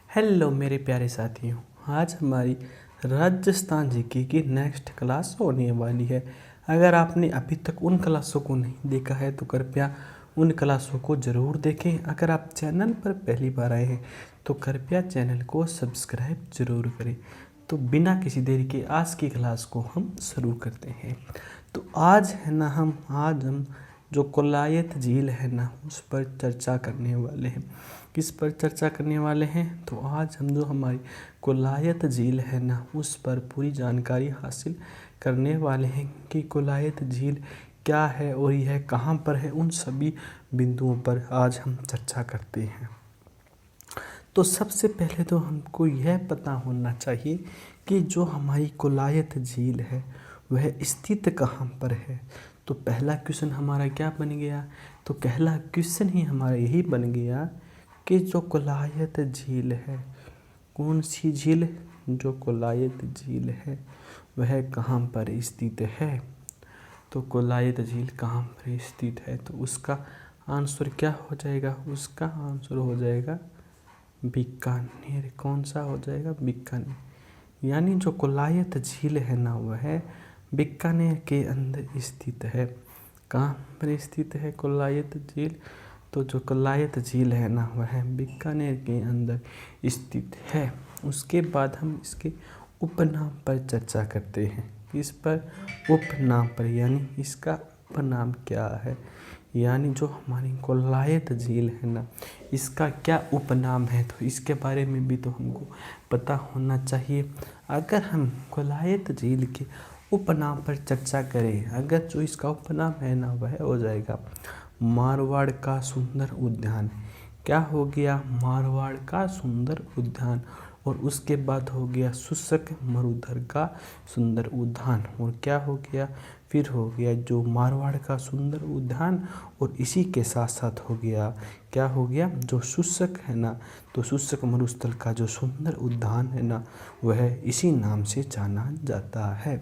Hello मेरे प्यारे साथियों, आज हमारी राजस्थान जीके की नेक्स्ट क्लास होने वाली है। अगर आपने अभी तक उन क्लासों को नहीं देखा है तो कृपया उन क्लासों को ज़रूर देखें। अगर आप चैनल पर पहली बार आए हैं तो कृपया चैनल को सब्सक्राइब ज़रूर करें। तो बिना किसी देरी के आज की क्लास को हम शुरू करते हैं। तो आज हम जो कोलायत झील है ना, उस पर चर्चा करने वाले हैं। किस पर चर्चा करने वाले हैं? तो आज हम जो हमारी कोलायत झील है ना, उस पर पूरी जानकारी हासिल करने वाले हैं कि कोलायत झील क्या है और यह कहाँ पर है। उन सभी बिंदुओं पर आज हम चर्चा करते हैं। तो सबसे पहले तो हमको यह पता होना चाहिए कि जो हमारी कोलायत झील है वह स्थित कहाँ पर है। तो पहला क्वेश्चन हमारा क्या बन गया? तो पहला क्वेश्चन ही हमारा यही बन गया कि जो कोलायत झील है, कौन सी झील? जो कोलायत झील है वह कहाँ पर स्थित है। तो कोलायत झील कहाँ पर स्थित है? तो उसका आंसर क्या हो जाएगा? उसका आंसर हो जाएगा बीकानेर। कौन सा हो जाएगा? बीकानेर। यानी जो कोलायत झील है ना, वह बीकानेर के अंदर स्थित है। कहाँ पर स्थित है कोलायत झील? तो जो कोलायत झील है ना, वह बीकानेर के अंदर स्थित है। उसके बाद हम इसके उपनाम पर चर्चा करते हैं। इस पर उपनाम पर, यानी इसका उपनाम क्या है, यानी जो हमारी कोलायत झील है ना, इसका क्या उपनाम है। तो इसके बारे में भी तो हमको पता होना चाहिए। अगर हम कोलायत झील के उपनाम पर चर्चा करें, अगर जो इसका उपनाम है ना, वह हो जाएगा मारवाड़ का सुंदर उद्यान। क्या हो गया? मारवाड़ का सुंदर उद्यान। और उसके बाद हो गया शुष्क मरुधर का सुंदर उद्यान। और क्या हो गया? फिर हो गया जो मारवाड़ का सुंदर उद्यान, और इसी के साथ साथ हो गया, क्या हो गया? जो शुष्क है ना, तो शुष्क मरुस्थल का जो सुंदर उद्यान है ना, वह इसी नाम से जाना जाता है।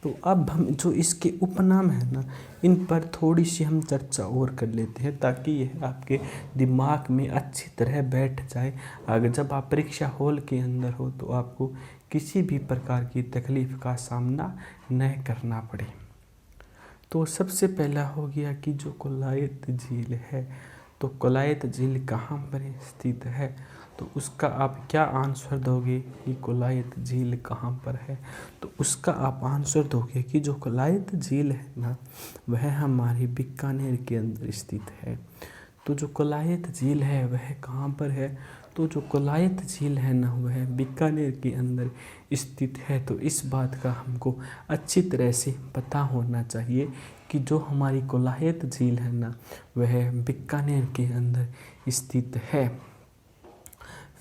तो अब हम जो इसके उपनाम है ना, इन पर थोड़ी सी हम चर्चा और कर लेते हैं, ताकि यह आपके दिमाग में अच्छी तरह बैठ जाए। अगर जब आप परीक्षा हॉल के अंदर हो तो आपको किसी भी प्रकार की तकलीफ का सामना न करना पड़े। तो सबसे पहला हो गया कि जो कोलायत झील है, तो कोलायत झील कहाँ पर स्थित है। तो उसका आप क्या आंसर दोगे कि कोलायत झील कहाँ पर है? तो उसका आप आंसर दोगे कि जो कोलायत झील है ना, वह हमारी बीकानेर के अंदर स्थित है। तो जो कोलायत झील है वह कहाँ पर है? तो जो कोलायत झील है ना, वह बीकानेर के अंदर स्थित है। तो इस बात का हमको अच्छी तरह से पता होना चाहिए कि जो हमारी कोलायत झील है ना, वह बीकानेर के अंदर स्थित है।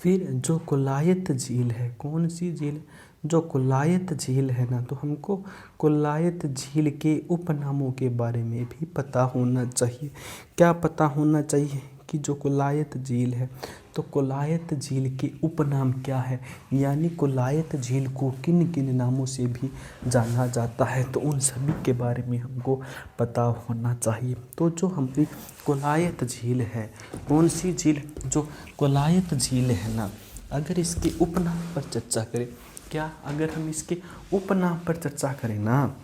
फिर जो कोलायत झील है, कौन सी झील? जो कोलायत झील है ना, तो हमको कोलायत झील के उपनामों के बारे में भी पता होना चाहिए। क्या पता होना चाहिए? कि जो कोलायत झील है, तो कोलायत झील के उपनाम क्या है, यानी कोलायत झील को किन किन नामों से भी जाना जाता है, तो उन सभी के बारे में हमको पता होना चाहिए। तो जो हमारी कोलायत झील है, कौन सी झील? जो कोलायत झील है ना, अगर इसके उपनाम पर चर्चा करें, क्या अगर हम इसके उपनाम पर चर्चा करें ना,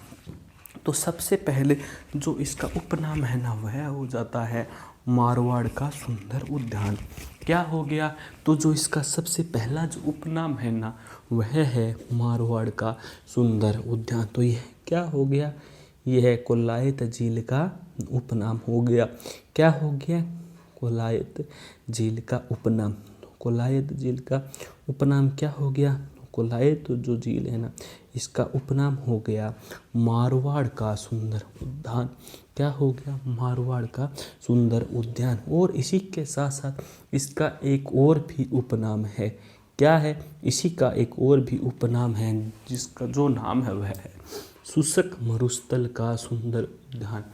तो सबसे पहले जो इसका उपनाम है ना, वह हो जाता है मारवाड़ का सुंदर उद्यान। क्या हो गया? तो जो इसका सबसे पहला जो उपनाम है ना, वह है मारवाड़ का सुंदर उद्यान। तो यह क्या हो गया? यह कोलायत झील का उपनाम हो गया। क्या हो गया? कोलायत झील का उपनाम। कोलायत झील का उपनाम क्या हो गया? कोलायत जो झील है ना, इसका उपनाम हो गया मारवाड़ का सुंदर उद्यान। क्या हो गया? मारवाड़ का सुंदर उद्यान। और इसी के साथ साथ इसका एक और भी उपनाम है। क्या है? इसी का एक और भी उपनाम है, जिसका जो नाम है वह है शुष्क मरुस्थल का सुंदर उद्यान।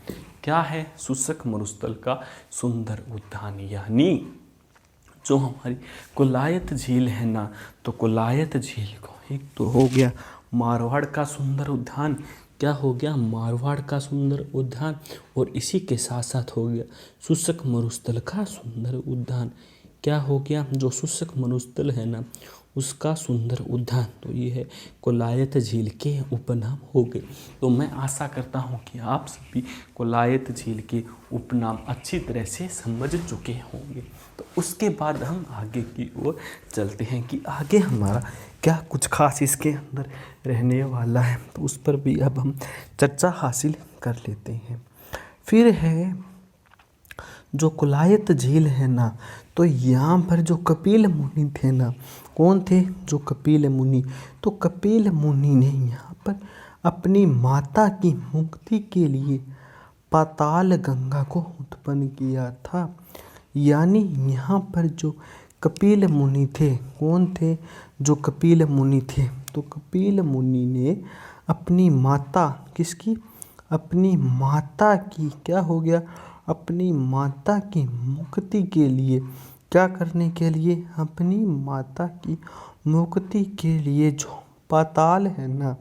क्या है? शुष्क मरुस्थल का सुंदर उद्यान। यानी जो हमारी कोलायत झील है ना, तो कोलायत झील को एक तो हो गया मारवाड़ का सुंदर उद्यान। क्या हो गया? मारवाड़ का सुंदर उद्यान। और इसी के साथ साथ हो गया शुष्क मरुस्थल का सुंदर उद्यान। क्या हो गया, जो शुष्क मरुस्थल है ना उसका सुंदर उद्यान, तो ये है कोलायत झील के उपनाम हो गए। तो मैं आशा करता हूँ कि आप सभी कोलायत झील के उपनाम अच्छी तरह से समझ चुके होंगे। तो उसके बाद हम आगे की ओर चलते हैं कि आगे हमारा क्या कुछ खास इसके अंदर रहने वाला है, तो उस पर भी अब हम चर्चा हासिल कर लेते हैं। फिर है जो कोलायत झील है ना, तो यहाँ पर जो कपिल मुनि थे ना, कौन थे, जो कपिल मुनि, तो कपिल मुनि ने यहाँ पर अपनी माता की मुक्ति के लिए पाताल गंगा को उत्पन्न किया था। यानी यहाँ पर जो कपिल मुनि थे, कौन थे, जो कपिल मुनि थे, तो कपिल मुनि ने अपनी माता, किसकी, अपनी माता की, क्या हो गया, अपनी माता की मुक्ति के लिए, क्या करने के लिए, अपनी माता की मुक्ति के लिए जो पाताल है ना,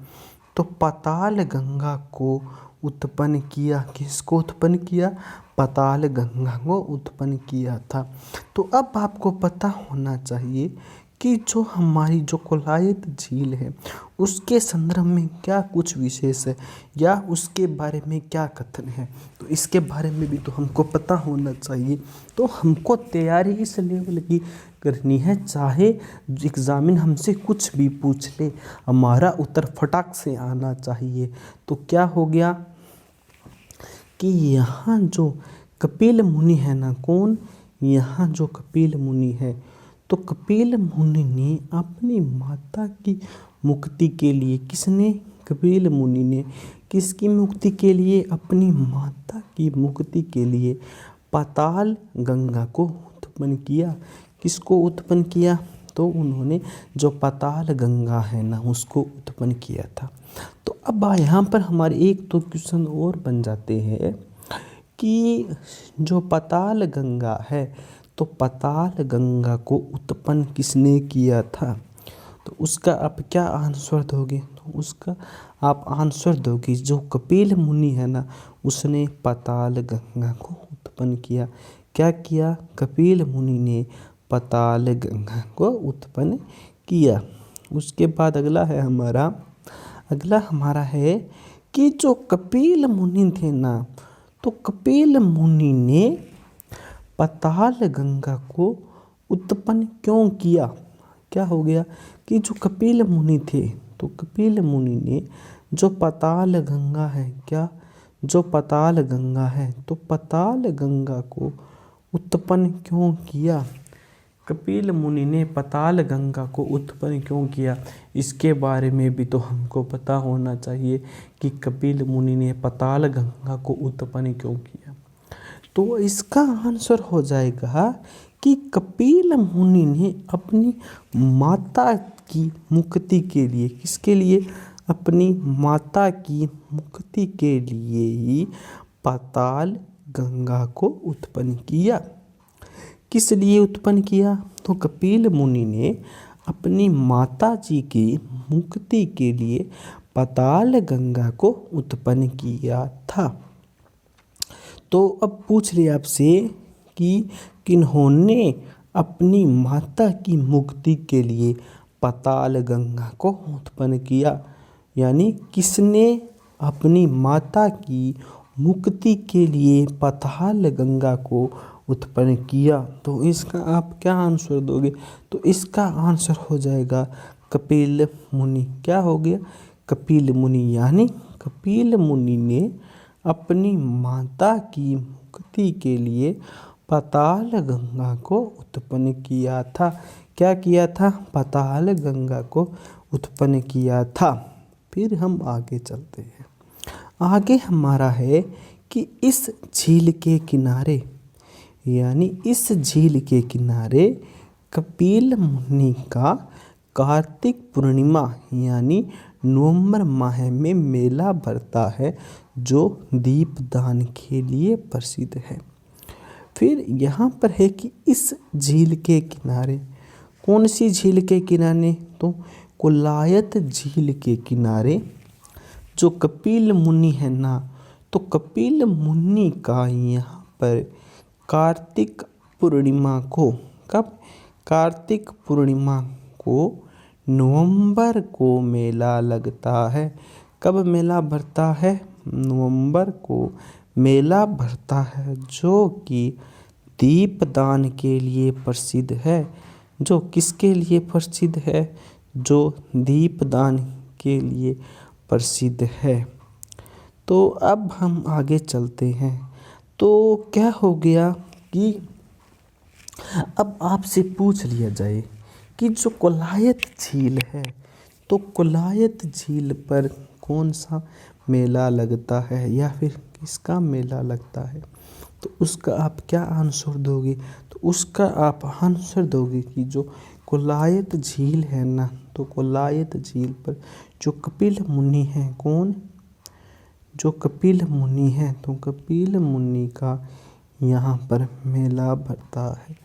तो पाताल गंगा को उत्पन्न किया। किसको उत्पन्न किया, पाताल गंगा को उत्पन्न किया था। तो अब आपको पता होना चाहिए कि जो हमारी जो कोलायत झील है उसके संदर्भ में क्या कुछ विशेष है या उसके बारे में क्या कथन है, तो इसके बारे में भी तो हमको पता होना चाहिए। तो हमको तैयारी इस लेवल की करनी है, चाहे एग्जामिन हमसे कुछ भी पूछ ले, हमारा उत्तर फटाक से आना चाहिए। तो क्या हो गया कि यहाँ जो कपिल मुनि है ना, कौन, यहाँ जो कपिल मुनि है, तो कपिल मुनि ने अपनी माता की मुक्ति के लिए, किसने, कपिल मुनि ने किसकी मुक्ति के लिए, अपनी माता की मुक्ति के लिए पाताल गंगा को उत्पन्न किया। किसको उत्पन्न किया, तो उन्होंने जो पाताल गंगा है ना उसको उत्पन्न किया था। तो अब यहाँ पर हमारे एक तो क्वेश्चन और बन जाते हैं कि जो पाताल गंगा है, तो पाताल गंगा को उत्पन्न किसने किया था, तो उसका आप क्या आंसर दोगे, तो उसका आप आंसर दोगे जो कपिल मुनि है ना उसने पाताल गंगा को उत्पन्न किया। क्या किया, कपिल मुनि ने पाताल गंगा को उत्पन्न किया। उसके बाद अगला हमारा है कि जो कपिल मुनि थे ना, तो कपिल मुनि ने पाताल गंगा को उत्पन्न क्यों किया। क्या हो गया कि जो कपिल मुनि थे, तो कपिल मुनि ने जो पाताल गंगा है, क्या, जो पाताल गंगा है, तो पाताल गंगा को उत्पन्न क्यों किया, कपिल मुनि ने पाताल गंगा को उत्पन्न क्यों किया, इसके बारे में भी तो हमको पता होना चाहिए कि कपिल मुनि ने पाताल गंगा को उत्पन्न क्यों किया। तो इसका आंसर हो जाएगा कि कपिल मुनि ने अपनी माता की मुक्ति के लिए, किसके लिए, अपनी माता की मुक्ति के लिए ही पाताल गंगा को उत्पन्न किया। किस लिए उत्पन्न किया, तो कपिल मुनि ने अपनी माता जी की मुक्ति के लिए पाताल गंगा को उत्पन्न किया था। तो अब पूछ लिया आपसे कि किन्होंने अपनी माता की मुक्ति के लिए पाताल गंगा को उत्पन्न किया, यानी किसने अपनी माता की मुक्ति के लिए पाताल गंगा को उत्पन्न किया। तो इसका आप क्या आंसर दोगे, तो इसका आंसर हो जाएगा कपिल मुनि। क्या हो गया, कपिल मुनि, यानी कपिल मुनि ने अपनी माता की मुक्ति के लिए पाताल गंगा को उत्पन्न किया था। क्या किया था, पाताल गंगा को उत्पन्न किया था। फिर हम आगे चलते हैं। आगे हमारा है कि इस झील के किनारे, यानी इस झील के किनारे कपिल मुनि का कार्तिक पूर्णिमा यानी नवंबर माह में मेला भरता है, जो दीपदान के लिए प्रसिद्ध है। फिर यहाँ पर है कि इस झील के किनारे, कौन सी झील के किनारे, तो कोलायत झील के किनारे जो कपिल मुनि है ना, तो कपिल मुनि का यहाँ पर कार्तिक पूर्णिमा को, कब? कार्तिक पूर्णिमा को नवंबर को मेला लगता है। कब मेला भरता है? नवंबर को मेला भरता है, जो कि दीपदान के लिए प्रसिद्ध है। जो किसके लिए प्रसिद्ध है? जो दीपदान के लिए प्रसिद्ध है। तो अब हम आगे चलते हैं। तो क्या हो गया कि अब आपसे पूछ लिया जाए कि जो कोलायत झील है, तो कोलायत झील पर कौन सा मेला लगता है या फिर किसका मेला लगता है? तो उसका आप क्या आंसर दोगे? तो उसका आप आंसर दोगे कि जो कोलायत झील है ना, तो कोलायत झील पर जो कपिल मुनि हैं, कौन? जो कपिल मुनि हैं, तो कपिल मुनि का यहाँ पर मेला भरता है।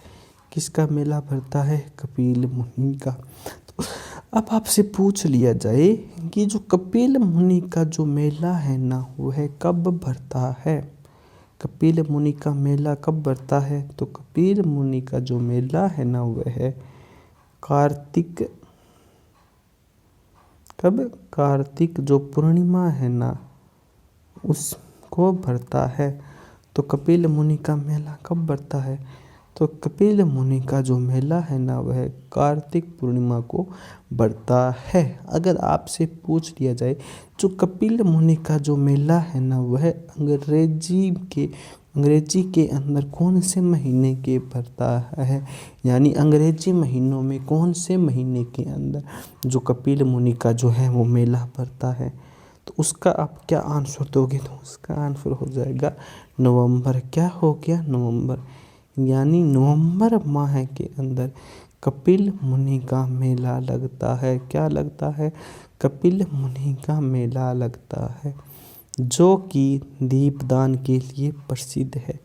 किसका मेला भरता है? कपिल मुनि का। तो अब आपसे पूछ लिया जाए कि जो कपिल मुनि का जो मेला है ना, वह कब भरता है? कपिल मुनि का मेला कब भरता है? तो कपिल मुनि का जो मेला है ना, वह कार्तिक, कब? कार्तिक जो पूर्णिमा है ना, उसको भरता है। तो कपिल मुनि का मेला कब भरता है? तो कपिल मुनि का जो मेला है ना, वह कार्तिक पूर्णिमा को भरता है। अगर आपसे पूछ लिया जाए जो कपिल मुनि का जो मेला है ना, वह अंग्रेजी के अंदर कौन से महीने के भरता है, यानी अंग्रेजी महीनों में कौन से महीने के अंदर जो कपिल मुनि का जो है वो मेला भरता है? तो उसका आप क्या आंसर दोगे? तो उसका आंसर हो जाएगा नवंबर। क्या हो गया? नवंबर। यानी नवंबर माह के अंदर कपिल मुनि का मेला लगता है। क्या लगता है? कपिल मुनि का मेला लगता है, जो कि दीपदान के लिए प्रसिद्ध है।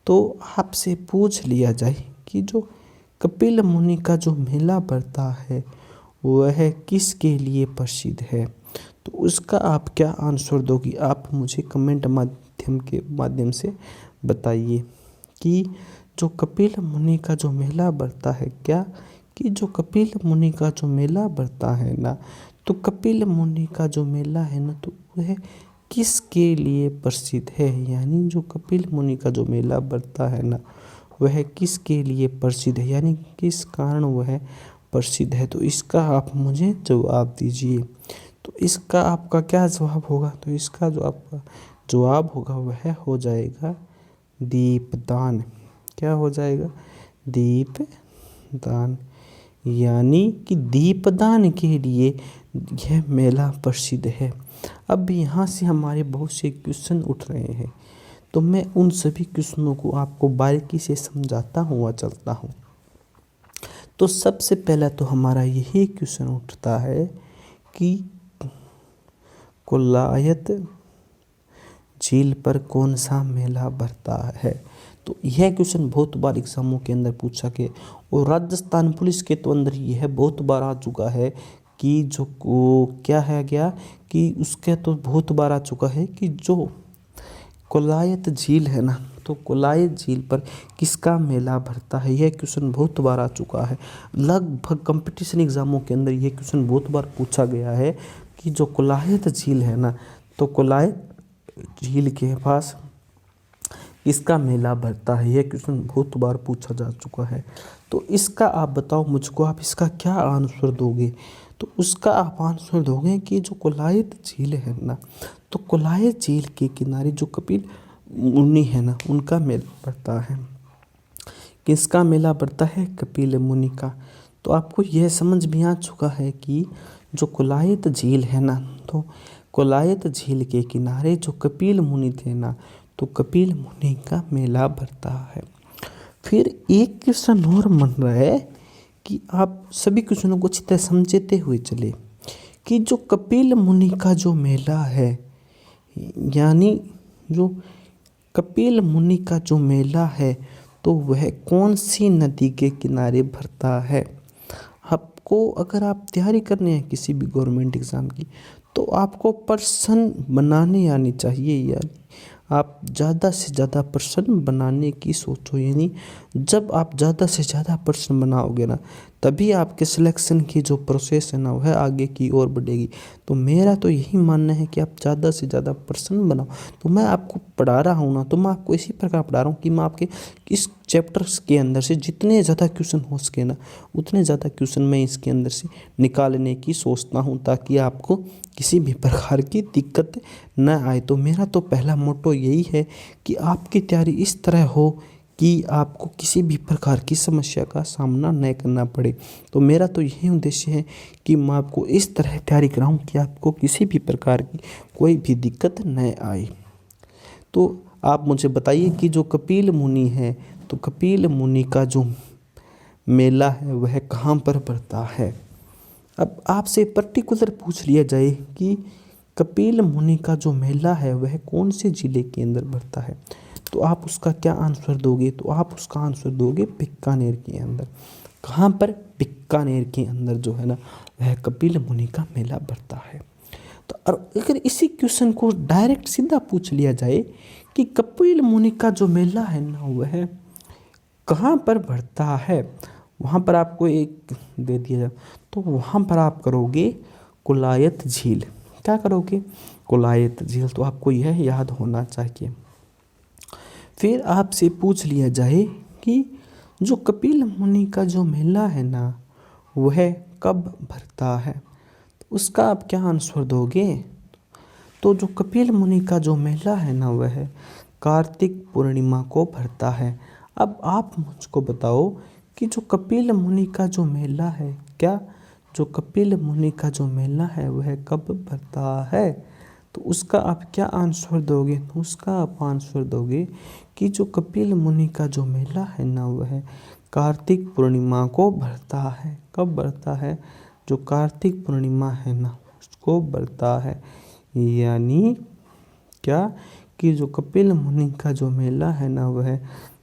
तो आपसे पूछ लिया जाए कि जो कपिल मुनि का जो मेला भरता है, वह किसके लिए प्रसिद्ध है? तो उसका आप क्या आंसर दोगी? आप मुझे कमेंट माध्यम से बताइए कि जो कपिल मुनि का जो मेला भरता है, क्या कि जो कपिल मुनि का जो मेला भरता है ना, तो कपिल मुनि का जो मेला है ना, तो वह किसके लिए प्रसिद्ध है? यानी जो कपिल मुनि का जो मेला भरता है ना, वह किसके लिए प्रसिद्ध है, यानी किस कारण वह प्रसिद्ध है? तो इसका आप मुझे जवाब दीजिए। तो इसका आपका क्या जवाब होगा? तो इसका जो आपका जवाब होगा वह हो जाएगा दीपदान। क्या हो जाएगा? दीपदान। यानी कि दीपदान के लिए यह मेला प्रसिद्ध है। अब यहाँ से हमारे बहुत से क्वेश्चन उठ रहे हैं, तो मैं उन सभी क्वेश्चनों को आपको बारीकी से समझाता हुआ चलता हूँ। तो सबसे पहला तो हमारा यही क्वेश्चन उठता है कि कोलायत झील पर कौन सा मेला भरता है? तो यह क्वेश्चन बहुत बार एग्जामों के अंदर पूछा गया और राजस्थान पुलिस के तो अंदर यह बहुत बार आ चुका है कि जो क्या है गया कि उसके तो बहुत बार आ चुका है कि जो कोलायत झील है ना, तो कोलायत झील पर किसका मेला भरता है? यह क्वेश्चन बहुत बार आ चुका है। लगभग कंपटीशन एग्जामों के अंदर यह क्वेश्चन बहुत बार पूछा गया है कि जो कोलायत झील है ना, तो कोलायत झील के पास किसका मेला भरता है? यह क्वेश्चन बहुत बार पूछा जा चुका है। तो इसका आप बताओ मुझको, आप इसका क्या आंसर दोगे? तो उसका आप आंसर दोगे कि जो कोलायत झील है ना, तो कोलायत झील के किनारे जो कपिल मुनि है ना, उनका मेला भरता है। किसका मेला भरता है? कपिल मुनि का। तो आपको यह समझ भी आ चुका है कि जो कोलायत झील है ना, तो कोलायत झील के किनारे जो कपिल मुनि थे ना, तो कपिल मुनि का मेला भरता है। फिर एक क्वेश्चन और बन रहा है कि आप सभी क्वेश्चनों को अच्छी तरह समझते हुए चले कि जो कपिल मुनि का जो मेला है, यानी जो कपिल मुनि का जो मेला है, तो वह कौन सी नदी के किनारे भरता है? आपको अगर आप तैयारी करने हैं किसी भी गवर्नमेंट एग्ज़ाम की, तो आपको प्रश्न बनाने आनी चाहिए, यानी आप ज़्यादा से ज़्यादा प्रश्न बनाने की सोचो। यानी जब आप ज़्यादा से ज़्यादा प्रश्न बनाओगे ना, तभी आपके सिलेक्शन की जो प्रोसेस है ना वह आगे की ओर बढ़ेगी। तो मेरा तो यही मानना है कि आप ज़्यादा से ज़्यादा प्रश्न बनाओ। तो मैं आपको पढ़ा रहा हूँ ना, तो मैं आपको इसी प्रकार पढ़ा रहा हूँ कि मैं आपके इस चैप्टर्स के अंदर से जितने ज़्यादा क्वेश्चन हो सके ना, उतने ज़्यादा क्वेश्चन मैं इसके अंदर से निकालने की सोचता हूँ, ताकि आपको किसी भी प्रकार की दिक्कत न आए। तो मेरा तो पहला मोटो यही है कि आपकी तैयारी इस तरह हो कि आपको किसी भी प्रकार की समस्या का सामना न करना पड़े। तो मेरा तो यही उद्देश्य है कि मैं आपको इस तरह तैयारी कराऊं कि आपको किसी भी प्रकार की कोई भी दिक्कत न आए। तो आप मुझे बताइए कि जो कपिल मुनि है, तो कपिल मुनि का जो मेला है वह कहाँ पर पड़ता है। अब आपसे पर्टिकुलर पूछ लिया जाए कि कपिल मुनि का जो मेला है वह कौन से ज़िले के अंदर पड़ता है, तो आप उसका क्या आंसर दोगे। तो आप उसका आंसर दोगे बीकानेर के अंदर। कहाँ पर, बीकानेर के अंदर जो है ना वह कपिल मुनि का मेला पड़ता है। तो अगर इसी क्वेश्चन को डायरेक्ट सीधा पूछ लिया जाए कि कपिल मुनि का जो मेला है ना वह कहाँ पर बढ़ता है, वहाँ पर आपको एक दे दिया जाए, तो वहाँ पर आप करोगे कोलायत झील। क्या करोगे, कोलायत झील। तो आपको यह याद होना चाहिए। फिर आपसे पूछ लिया जाए कि जो कपिल मुनि का जो मेला है ना वह कब भरता है, तो उसका आप क्या आंसर दोगे। तो जो कपिल मुनि का जो मेला है ना वह कार्तिक पूर्णिमा को भरता है। अब आप मुझको बताओ कि जो कपिल मुनि का जो मेला है, क्या जो कपिल मुनि का जो मेला है वह कब भरता है, तो उसका आप क्या आंसर दोगे। तो उसका आप आंसर दोगे कि जो कपिल मुनि का जो मेला है ना वह कार्तिक पूर्णिमा को भरता है। कब भरता है, जो कार्तिक पूर्णिमा है ना उसको भरता है। यानी क्या कि जो कपिल मुनि का जो मेला है ना वह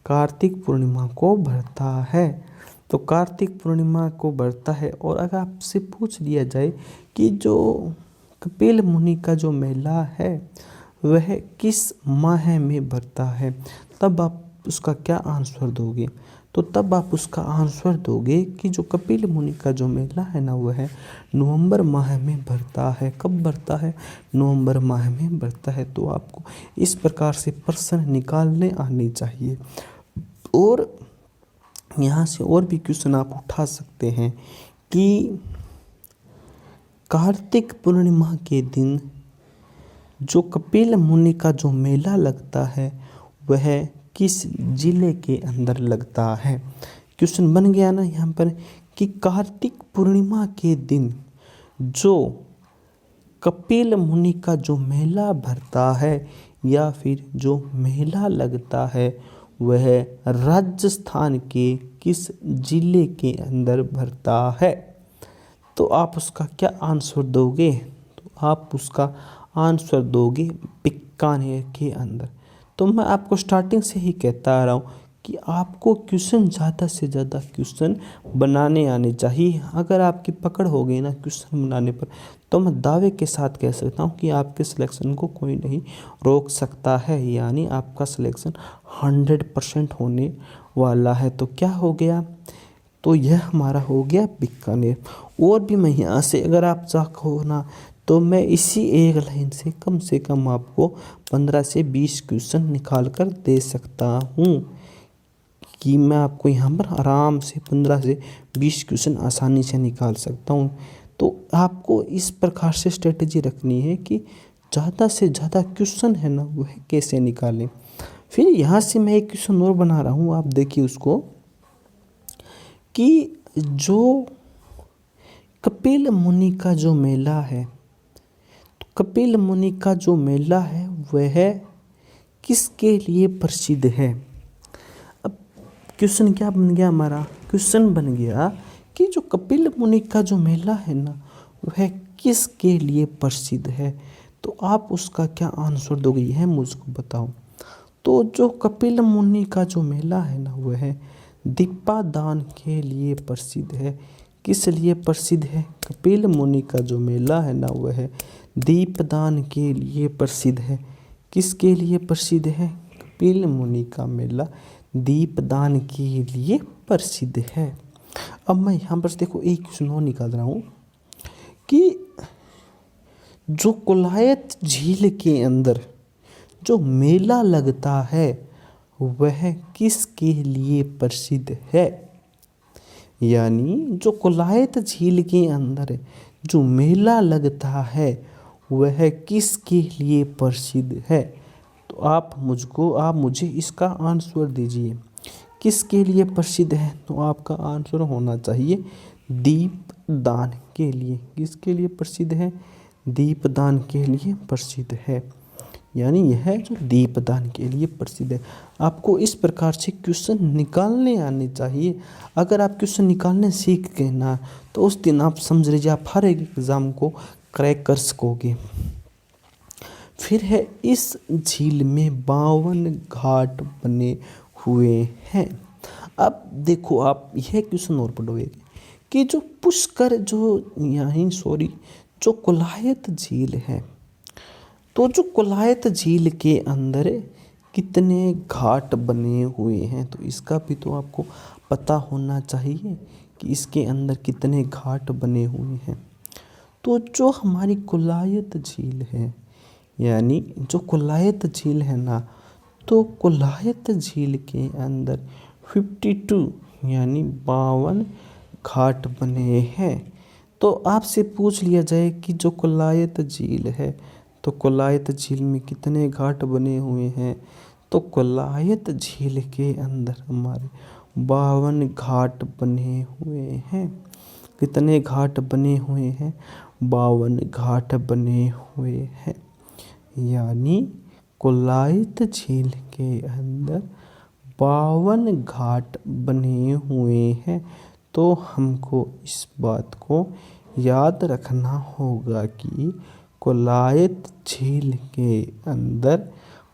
कार्तिक पूर्णिमा को भरता है। तो कार्तिक पूर्णिमा को भरता है। और अगर आपसे पूछ लिया जाए कि जो कपिल मुनि का जो मेला है वह किस माह में भरता है, तब आप उसका क्या आंसर दोगे। तो तब आप उसका आंसर दोगे कि जो कपिल मुनि का जो मेला है ना वह नवंबर माह में भरता है। कब भरता है, नवंबर माह में भरता है। तो आपको इस प्रकार से प्रश्न निकालने आने चाहिए। और यहाँ से और भी क्वेश्चन आप उठा सकते हैं कि कार्तिक पूर्णिमा के दिन जो कपिल मुनि का जो मेला लगता है वह किस जिले के अंदर लगता है। क्वेश्चन बन गया ना यहाँ पर कि कार्तिक पूर्णिमा के दिन जो कपिल मुनि का जो मेला भरता है या फिर जो मेला लगता है वह राजस्थान के किस जिले के अंदर भरता है। तो आप उसका क्या आंसर दोगे। तो आप उसका आंसर दोगे बीकानेर के अंदर। तो मैं आपको स्टार्टिंग से ही कहता आ रहा हूँ कि आपको क्वेश्चन ज़्यादा से ज़्यादा क्वेश्चन बनाने आने चाहिए। अगर आपकी पकड़ हो गई ना क्वेश्चन बनाने पर, तो मैं दावे के साथ कह सकता हूँ कि आपके सिलेक्शन को कोई नहीं रोक सकता है। यानी आपका सिलेक्शन 100% होने वाला है। तो क्या हो गया, तो यह हमारा हो गया बीकानेर। और भी मैं यहाँ से अगर आप चाहो ना तो मैं इसी एक लाइन से कम आपको 15 से 20 क्वेश्चन निकाल कर दे सकता हूँ कि मैं आपको यहाँ पर आराम से 15 से 20 क्वेश्चन आसानी से निकाल सकता हूँ। तो आपको इस प्रकार से स्ट्रेटजी रखनी है कि ज़्यादा से ज़्यादा क्वेश्चन है ना वह कैसे निकालें। फिर यहाँ से मैं एक क्वेश्चन और बना रहा हूँ, आप देखिए उसको कि जो कपिल मुनि का जो मेला है, तो कपिल मुनि का जो मेला है वह किसके लिए प्रसिद्ध है। अब क्वेश्चन क्या बन गया हमारा, क्वेश्चन बन गया कि जो कपिल मुनि का जो मेला है ना वह किसके लिए प्रसिद्ध है। तो आप उसका क्या आंसर दोगे, यह मुझको बताओ। तो जो कपिल मुनि का जो मेला है ना वह दीपादान के लिए प्रसिद्ध है। किस लिए प्रसिद्ध है, कपिल मुनि का जो मेला है ना वह दीपदान के लिए प्रसिद्ध है। किसके लिए प्रसिद्ध है? कपिल मुनि का मेला दीपदान के लिए प्रसिद्ध है। अब मैं यहाँ पर देखो एक क्वेश्चन और निकाल रहा हूँ कि जो कोलायत झील के अंदर जो मेला लगता है वह किसके लिए प्रसिद्ध है? यानी जो कोलायत झील के अंदर जो मेला लगता है वह किसके लिए प्रसिद्ध है? तो आप मुझे इसका आंसर दीजिए, किसके लिए प्रसिद्ध है? तो आपका आंसर होना चाहिए दीपदान के लिए। किसके लिए प्रसिद्ध है? दीपदान के लिए प्रसिद्ध है। यानी यह जो दीपदान के लिए प्रसिद्ध है। आपको इस प्रकार से क्वेश्चन निकालने आने चाहिए। अगर आप क्वेश्चन निकालने सीख गए ना तो उस दिन आप समझ लीजिए आप हर एक एग्ज़ाम को क्रैक कर सकोगे। फिर है इस झील में 52 घाट बने हुए हैं। अब देखो आप यह क्वेश्चन और पढ़ोगे कि जो पुष्कर जो कोलायत झील है, तो जो कोलायत झील के अंदर कितने घाट बने हुए हैं? तो इसका भी तो आपको पता होना चाहिए कि इसके अंदर कितने घाट बने हुए हैं। तो जो हमारी कोलायत झील है, यानी जो कोलायत झील है ना, तो कोलायत झील के अंदर 52 यानी 52 घाट बने हैं। तो आपसे पूछ लिया जाए कि जो कोलायत झील है तो कोलायत झील में कितने घाट बने हुए हैं? तो कोलायत झील के अंदर हमारे 52 घाट बने हुए हैं। कितने घाट बने हुए हैं? 52 घाट बने हुए हैं। यानी कोलायत झील के अंदर 52 घाट बने हुए हैं। तो हमको इस बात को याद रखना होगा कि कोलायत झील के अंदर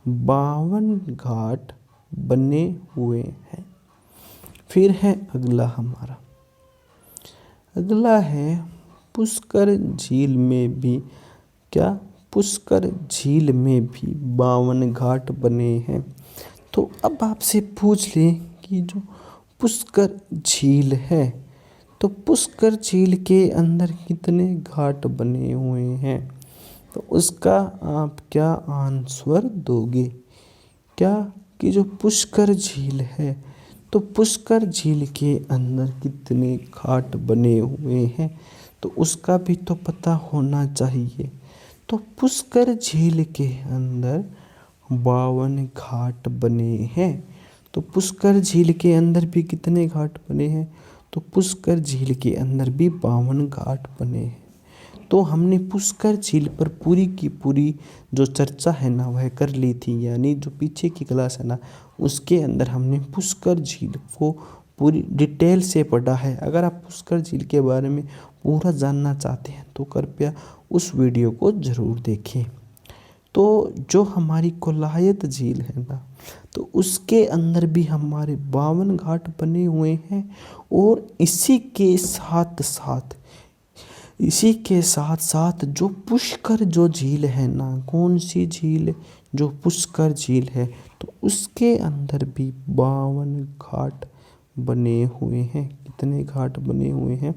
52 घाट बने हुए हैं। फिर है अगला है पुष्कर झील में भी पुष्कर झील में भी 52 घाट बने हैं। तो अब आपसे पूछ लें कि जो पुष्कर झील है तो पुष्कर झील के अंदर कितने घाट बने हुए हैं? तो उसका आप क्या आंसर दोगे? क्या कि जो पुष्कर झील है तो पुष्कर झील के अंदर कितने घाट बने हुए हैं? तो उसका भी तो पता होना चाहिए। तो पुष्कर झील के अंदर 52 घाट बने हैं। तो पुष्कर झील के अंदर भी कितने घाट बने हैं? तो पुष्कर झील के अंदर भी 52 घाट बने हैं। तो हमने पुष्कर झील पर पूरी की पूरी जो चर्चा है ना वह कर ली थी। यानी जो पीछे की क्लास है ना उसके अंदर हमने पुष्कर झील को पूरी डिटेल से पढ़ा है। अगर आप पुष्कर झील के बारे में पूरा जानना चाहते हैं तो कृपया उस वीडियो को ज़रूर देखें। तो जो हमारी कोलायत झील है ना तो उसके अंदर भी हमारे 52 घाट बने हुए हैं। और इसी के साथ साथ जो पुष्कर जो झील है ना, कौन सी झील? जो पुष्कर झील है तो उसके अंदर भी 52 घाट बने हुए हैं। कितने घाट बने हुए हैं?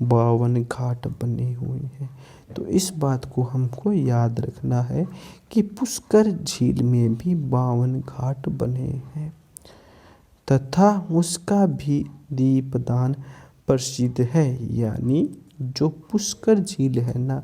52 घाट बने हुए हैं। तो इस बात को हमको याद रखना है कि पुष्कर झील में भी 52 घाट बने हैं तथा उसका भी दीपदान प्रसिद्ध है। यानी जो पुष्कर झील है ना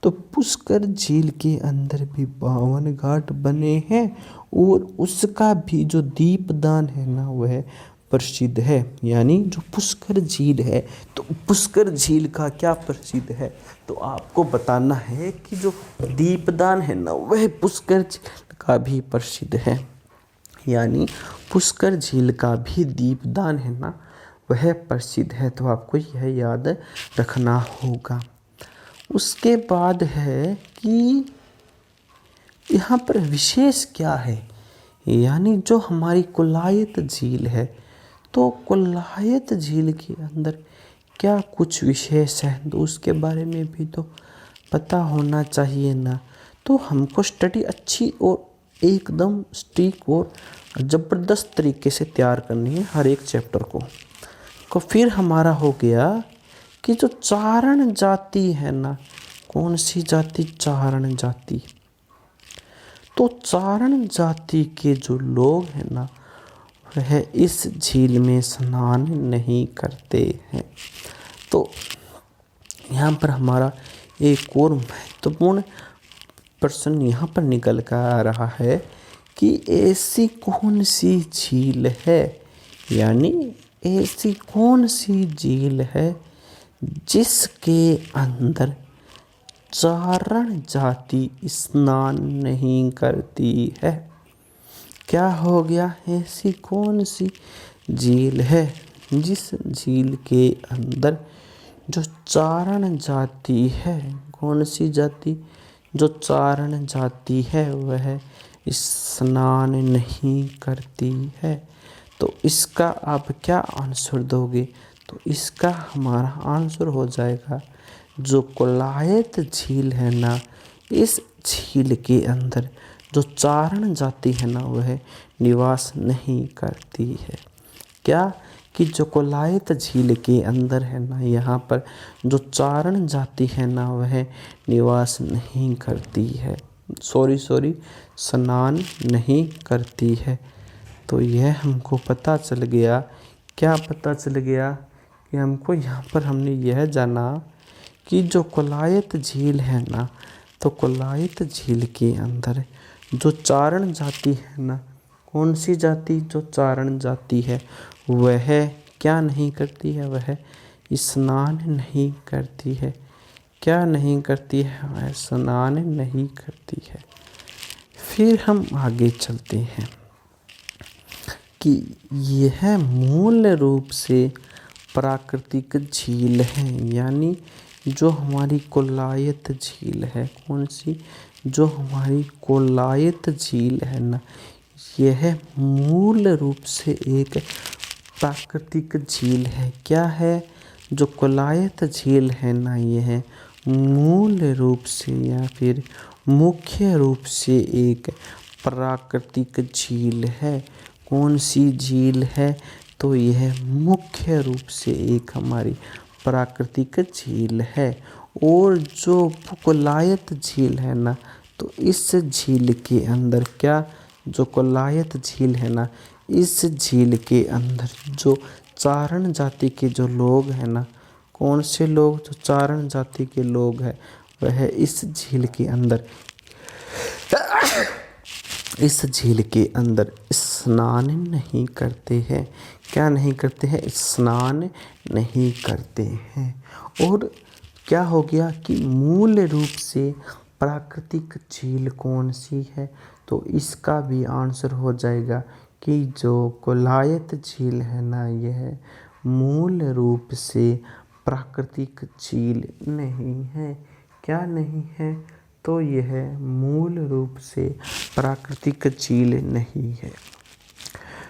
तो पुष्कर झील के अंदर भी 52 घाट बने हैं और उसका भी जो दीपदान है ना वह प्रसिद्ध है। यानी जो पुष्कर झील है तो पुष्कर झील का क्या प्रसिद्ध है? तो आपको बताना है कि जो दीपदान है ना वह पुष्कर झील का भी प्रसिद्ध है। यानी पुष्कर झील का भी दीपदान है ना वह प्रसिद्ध है। तो आपको यह याद रखना होगा। उसके बाद है कि यहाँ पर विशेष क्या है? यानी जो हमारी कोलायत झील है तो कोलायत झील के अंदर क्या कुछ विशेष है? तो उसके बारे में भी तो पता होना चाहिए ना। तो हमको स्टडी अच्छी और एकदम स्टिक और ज़बरदस्त तरीके से तैयार करनी है हर एक चैप्टर को। तो फिर हमारा हो गया कि जो चारण जाति है ना, कौन सी जाति? चारण जाति। तो चारण जाति के जो लोग हैं ना, वह इस झील में स्नान नहीं करते हैं। तो यहाँ पर हमारा एक और महत्वपूर्ण प्रश्न यहाँ पर निकल कर आ रहा है कि ऐसी कौन सी झील है, यानी ऐसी कौन सी झील है जिसके अंदर चारण जाति स्नान नहीं करती है। क्या हो गया? ऐसी कौन सी झील है जिस झील के अंदर जो चारण जाति है, कौन सी जाति? जो चारण जाति है वह स्नान नहीं करती है। तो इसका आप क्या आंसर दोगे? तो इसका हमारा आंसर हो जाएगा जो कोलायत झील है ना, इस झील के अंदर जो चारण जाति है ना वह निवास नहीं करती है। क्या? कि जो कोलायत झील के अंदर है ना, यहाँ पर जो चारण जाति है ना वह निवास नहीं करती है, स्नान नहीं करती है। तो यह हमको पता चल गया। क्या पता चल गया? कि हमको यहाँ पर हमने यह जाना कि जो कोलायत झील है ना, तो कोलायत झील के अंदर जो चारण जाति है ना, कौन सी जाति? जो चारण जाति है वह क्या नहीं करती है? वह स्नान नहीं करती है। क्या नहीं करती है? वह स्नान नहीं करती है। फिर हम आगे चलते हैं कि यह मूल रूप से प्राकृतिक झील है, यानी जो हमारी कोलायत झील है, कौन सी? जो हमारी कोलायत झील है ना, यह मूल रूप से एक प्राकृतिक झील है। क्या है? जो कोलायत झील है ना, यह मूल रूप से या फिर मुख्य रूप से एक प्राकृतिक झील है। कौन सी झील है? तो यह मुख्य रूप से एक हमारी प्राकृतिक झील है। और जो कोलायत झील है ना, तो इस झील के अंदर क्या? जो कोलायत झील है ना, इस झील के अंदर जो चारण जाति के जो लोग हैं ना, कौन से लोग? जो चारण जाति के लोग हैं वह इस झील के अंदर स्नान नहीं करते हैं। क्या नहीं करते हैं? स्नान नहीं करते हैं। और क्या हो गया कि मूल रूप से प्राकृतिक झील कौन सी है? तो इसका भी आंसर हो जाएगा कि जो कोलायत झील है ना, यह मूल रूप से प्राकृतिक झील नहीं है। क्या नहीं है? तो यह मूल रूप से प्राकृतिक झील नहीं है।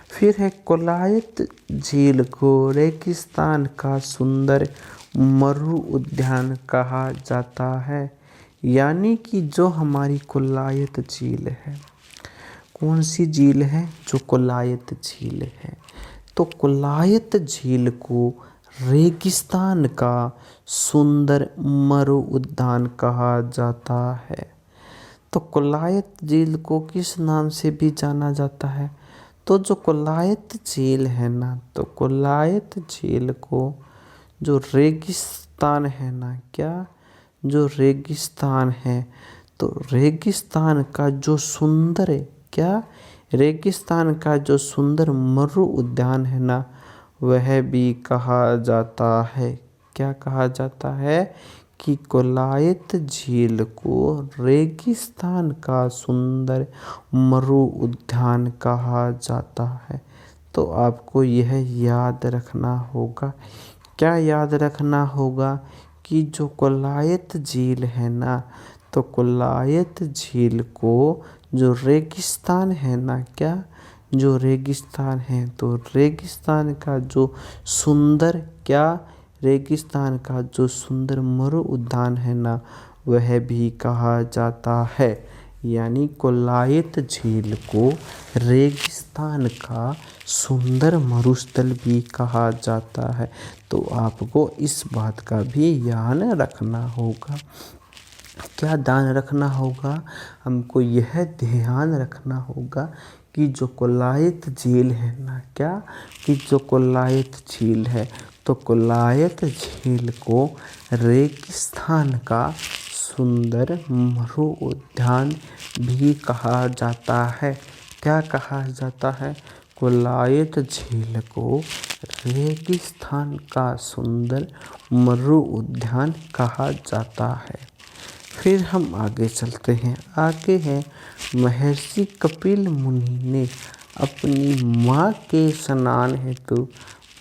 फिर है कोलायत झील को रेगिस्तान का सुंदर मरु उद्यान कहा जाता है। यानी कि जो हमारी कोलायत झील है, कौन सी झील है? जो कोलायत झील है। तो कोलायत झील को रेगिस्तान का सुंदर मरु उद्यान कहा जाता है। तो कोलायत झील को किस नाम से भी जाना जाता है? तो जो कोलायत झील है ना, तो कोलायत झील को जो रेगिस्तान है ना, क्या? जो रेगिस्तान है, तो रेगिस्तान का जो सुंदर क्या? रेगिस्तान का जो सुंदर मरु उद्यान है ना, वह भी कहा जाता है। क्या कहा जाता है? कि कोलायत झील को रेगिस्तान का सुंदर मरु उद्यान कहा जाता है। तो आपको यह याद रखना होगा। क्या याद रखना होगा? कि जो कोलायत झील है ना, तो कोलायत झील को जो रेगिस्तान है ना, क्या? जो रेगिस्तान है, तो रेगिस्तान का जो सुंदर क्या? रेगिस्तान का जो सुंदर मरु उद्यान है ना, वह भी कहा जाता है। यानी कोलायत झील को रेगिस्तान का सुंदर मरुस्थल भी कहा जाता है। तो आपको इस बात का भी ध्यान रखना होगा। क्या ध्यान रखना होगा? हमको यह ध्यान रखना होगा कि जो कोलायत झील है ना, क्या कि जो कोलायत झील है, तो कोलायत झील को रेगिस्तान का सुंदर मरु उद्यान भी कहा जाता है। क्या कहा जाता है? कोलायत झील को रेगिस्तान का सुंदर मरु उद्यान कहा जाता है। फिर हम आगे चलते हैं। आगे है महर्षि कपिल मुनि ने अपनी माँ के स्नान हेतु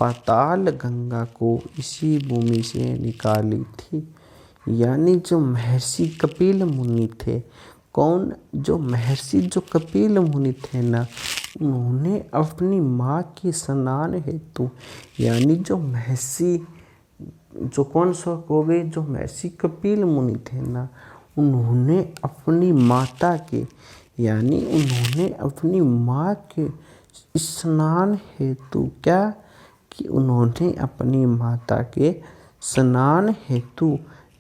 पाताल गंगा को इसी भूमि से निकाली थी। यानी जो महर्षि कपिल मुनि थे, कौन? जो महर्षि जो कपिल मुनि थे ना, उन्होंने अपनी माँ के स्नान हेतु, यानी जो महर्षि जो कौन सा हो गए, जो महर्षि कपिल मुनि थे ना, उन्होंने अपनी माता के, यानी उन्होंने अपनी माँ के स्नान हेतु, क्या कि उन्होंने अपनी माता के स्नान हेतु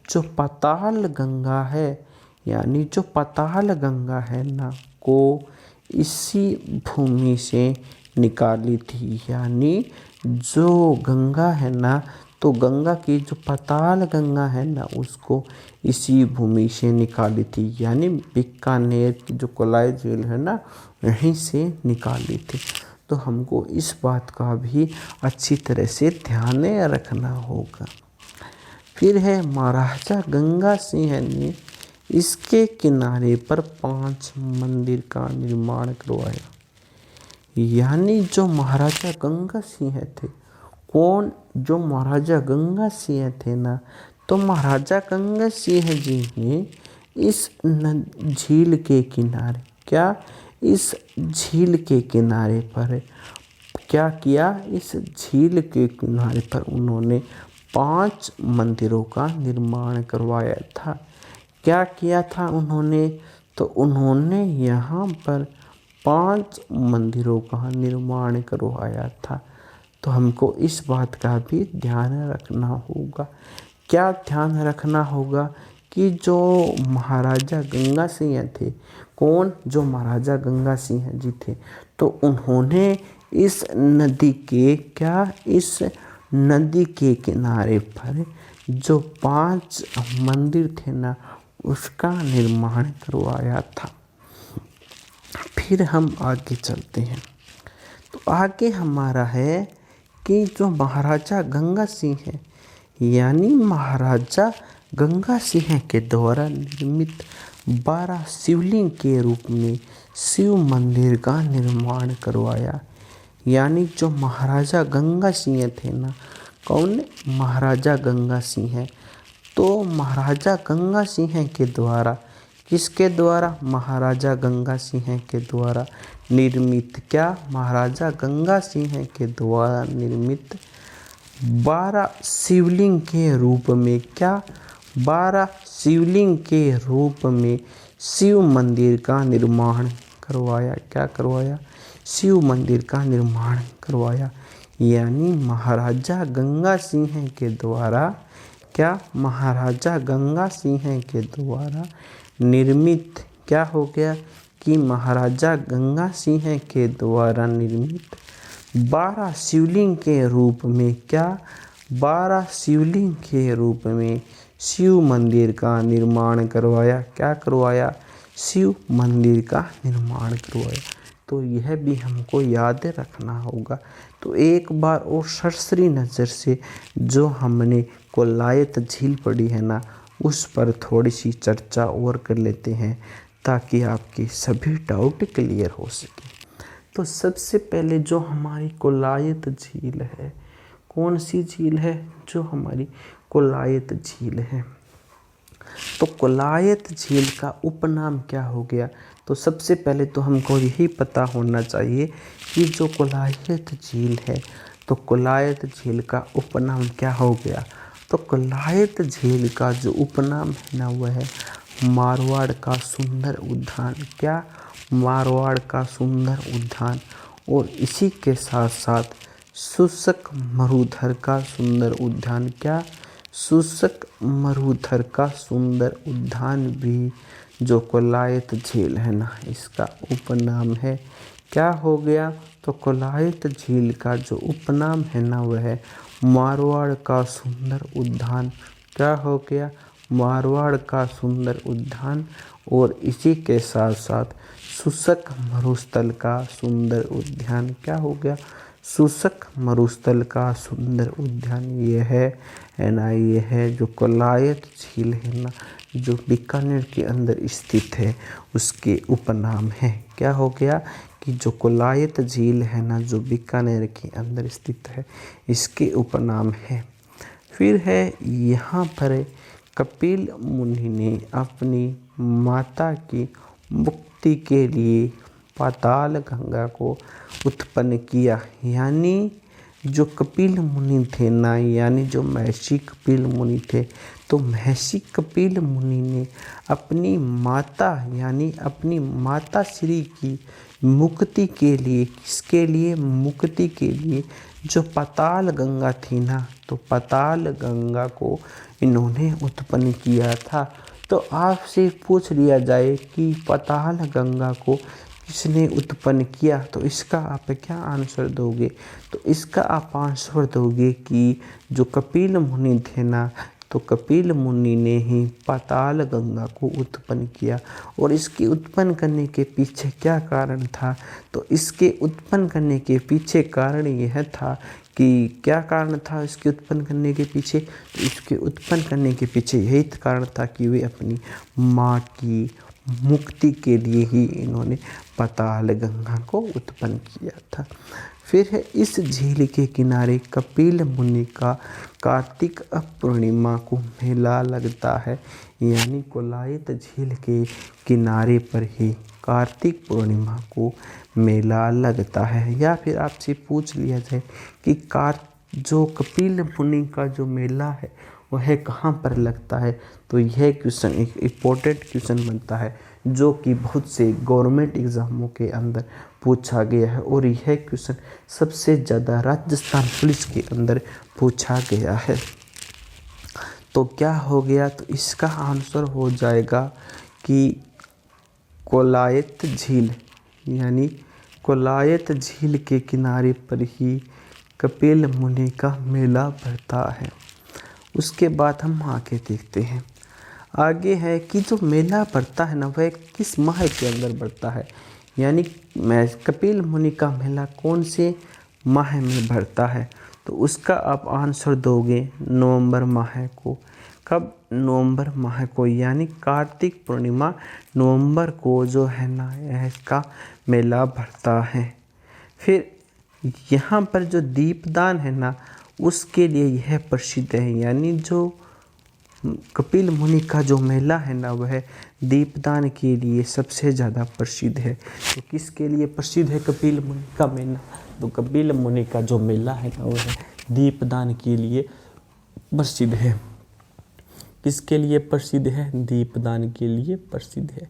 जो पाताल गंगा है, यानी जो पाताल गंगा है ना, को इसी भूमि से निकाली थी। यानी जो गंगा है ना, तो गंगा की जो पाताल गंगा है ना, उसको इसी भूमि से निकाली थी। यानी बीकानेर की जो कोलायत झील है ना, यहीं से निकाली थी। तो हमको इस बात का भी अच्छी तरह से ध्यान रखना होगा। फिर है महाराजा गंगा सिंह ने इसके किनारे पर 5 मंदिर का निर्माण करवाया। यानी जो महाराजा गंगा सिंह थे, कौन? जो महाराजा गंगा सिंह थे ना, तो महाराजा गंगा सिंह जी ने इस झील के किनारे, क्या इस झील के किनारे पर क्या किया? इस झील के किनारे पर उन्होंने 5 मंदिरों का निर्माण करवाया था। क्या किया था उन्होंने? तो उन्होंने यहाँ पर 5 मंदिरों का निर्माण करवाया था। तो हमको इस बात का भी ध्यान रखना होगा। क्या ध्यान रखना होगा? कि जो महाराजा गंगा सिंह थे, कौन? जो महाराजा गंगा सिंह जी थे, तो उन्होंने इस नदी के, क्या इस नदी के किनारे पर जो 5 मंदिर थे ना, उसका निर्माण करवाया था। फिर हम आगे चलते हैं। तो आगे हमारा है कि जो महाराजा गंगा सिंह है, यानी महाराजा गंगा सिंह के द्वारा निर्मित 12 शिवलिंग के रूप में शिव मंदिर का निर्माण करवाया। यानी जो महाराजा गंगा सिंह थे ना, कौन? महाराजा गंगा सिंह। तो महाराजा गंगा सिंह के द्वारा, किसके द्वारा? महाराजा गंगा सिंह के द्वारा निर्मित, क्या? महाराजा गंगा सिंह के द्वारा निर्मित 12 शिवलिंग के रूप में, क्या? 12 शिवलिंग के रूप में शिव मंदिर का निर्माण करवाया। क्या करवाया? शिव मंदिर का निर्माण करवाया। यानी महाराजा गंगा सिंह के द्वारा, क्या? महाराजा गंगा सिंह के द्वारा निर्मित, क्या हो गया? कि महाराजा गंगा सिंह के द्वारा निर्मित 12 शिवलिंग के रूप में, क्या? 12 शिवलिंग के रूप में शिव मंदिर का निर्माण करवाया। क्या करवाया? शिव मंदिर का निर्माण करवाया। तो यह भी हमको याद रखना होगा। तो एक बार और सरसरी नज़र से जो हमने कोलायत झील पढ़ी है ना, उस पर थोड़ी सी चर्चा और कर लेते हैं, ताकि आपके सभी डाउट क्लियर हो सके। तो सबसे पहले जो हमारी कोलायत झील है, कौन सी झील है? जो हमारी कोलायत झील है। तो कोलायत झील का उपनाम क्या हो गया? तो सबसे पहले तो हमको यही पता होना चाहिए कि जो कोलायत झील है, तो कोलायत झील का उपनाम क्या हो गया? तो कोलायत झील का जो उपनाम है ना, वह है मारवाड़ का सुंदर उद्यान। क्या? मारवाड़ का सुंदर उद्यान। और इसी के साथ साथ शुष्क मरुधर का सुंदर उद्यान। क्या? शुष्क मरुधर का सुंदर उद्यान भी जो कोलायत झील है ना, इसका उपनाम है। क्या हो गया? तो कोलायत झील का जो उपनाम है ना, वह है मारवाड़ का सुंदर उद्यान। क्या हो गया? मारवाड़ का सुंदर उद्यान। और इसी के साथ साथ शुष्क मरुस्थल का सुंदर उद्यान। क्या हो गया? शुष्क मरुस्थल का सुंदर उद्यान। ये है ना, ये है जो कोलायत झील है ना, जो बीकानेर के अंदर स्थित है, उसके उपनाम है। क्या हो गया? कि जो कोलायत झील है ना, जो बीकानेर के अंदर स्थित है, इसके उपनाम है। फिर है यहाँ पर कपिल मुनि ने अपनी माता की मुक्ति के लिए पाताल गंगा को उत्पन्न किया। यानी जो कपिल मुनि थे ना, यानी जो महर्षि कपिल मुनि थे, तो महर्षि कपिल मुनि ने अपनी माता यानी अपनी माता श्री की मुक्ति के लिए, किसके लिए? मुक्ति के लिए जो पाताल गंगा थी ना, तो पाताल गंगा को इन्होंने उत्पन्न किया था। तो आपसे पूछ लिया जाए कि पाताल गंगा को किसने उत्पन्न किया, तो इसका आप क्या आंसर दोगे? तो इसका आप आंसर दोगे कि जो कपिल मुनि थे ना, तो कपिल मुनि ने ही पाताल गंगा को उत्पन्न किया। और इसके उत्पन्न करने के पीछे क्या कारण था? तो इसके उत्पन्न करने के पीछे कारण यह था कि क्या कारण था इसके उत्पन्न करने के पीछे? तो इसके उत्पन्न करने के पीछे यही कारण था कि वे अपनी माँ की मुक्ति के लिए ही इन्होंने पाताल गंगा को उत्पन्न किया था। फिर है इस झील के किनारे कपिल मुनि का कार्तिक पूर्णिमा को मेला लगता है। यानी कोलायत झील के किनारे पर ही कार्तिक पूर्णिमा को मेला लगता है। या फिर आपसे पूछ लिया जाए कि जो कपिल मुनि का जो मेला है वह कहाँ पर लगता है, तो यह क्वेश्चन एक इम्पोर्टेंट क्वेश्चन बनता है, जो कि बहुत से गवर्नमेंट एग्ज़ामों के अंदर पूछा गया है। और यह क्वेश्चन सबसे ज़्यादा राजस्थान पुलिस के अंदर पूछा गया है। तो क्या हो गया? तो इसका आंसर हो जाएगा कि कोलायत झील। यानी कोलायत झील के किनारे पर ही कपिल मुनि का मेला भरता है। उसके बाद हम आगे देखते हैं। आगे है कि जो मेला भरता है ना, वह किस माह के अंदर भरता है। यानी कपिल मुनि का मेला कौन से माह में भरता है, तो उसका आप आंसर दोगे नवंबर माह को। कब? नवंबर माह को। यानी कार्तिक पूर्णिमा नवंबर को जो है ना, यह इसका मेला भरता है। फिर यहाँ पर जो दीपदान है ना, उसके लिए यह प्रसिद्ध है। यानी जो कपिल मुनि का जो मेला है ना, वह दीपदान के लिए सबसे ज़्यादा प्रसिद्ध है। तो किसके लिए प्रसिद्ध है कपिल मुनि का मेला? तो कपिल मुनि का जो मेला है ना, वह दीपदान के लिए प्रसिद्ध है। किसके लिए प्रसिद्ध है? दीपदान के लिए प्रसिद्ध है।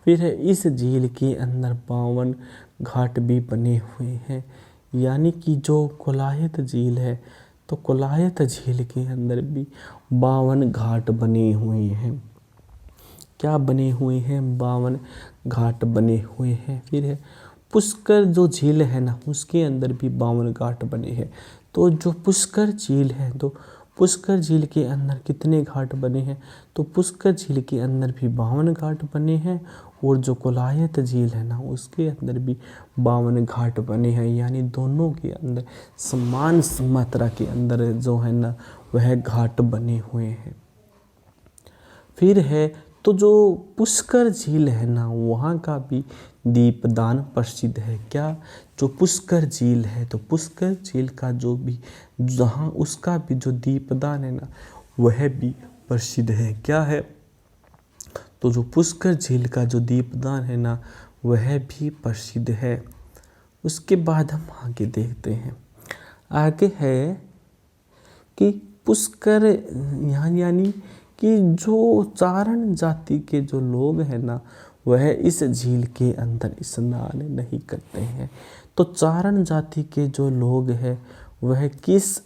फिर है इस झील के अंदर 52 घाट भी बने हुए हैं। यानी कि जो कोलायत झील है, तो कोलायत झील के अंदर भी 52 घाट बने हुए हैं। क्या बने हुए हैं? 52 घाट बने हुए हैं। फिर है पुष्कर जो झील है ना, उसके अंदर भी 52 घाट बने हैं। तो जो पुष्कर झील है, तो पुष्कर झील के अंदर कितने घाट बने हैं? तो पुष्कर झील के अंदर भी 52 घाट बने हैं। और जो कोलायत झील है ना, उसके अंदर भी 52 घाट बने हैं। यानी दोनों के अंदर समान मात्रा के अंदर जो है ना, वह घाट बने हुए हैं। फिर है तो जो पुष्कर झील है ना, वहाँ का भी दीपदान प्रसिद्ध है। क्या? जो पुष्कर झील है, तो पुष्कर झील का जो भी जहाँ उसका भी जो दीपदान है ना, वह भी प्रसिद्ध है। क्या है? तो जो पुष्कर झील का जो दीपदान है ना, वह भी प्रसिद्ध है। उसके बाद हम आगे देखते हैं। आगे है कि पुष्कर यानी कि जो चारण जाति के जो लोग हैं ना वह इस झील के अंदर स्नान नहीं करते हैं। तो चारण जाति के जो लोग हैं वह किस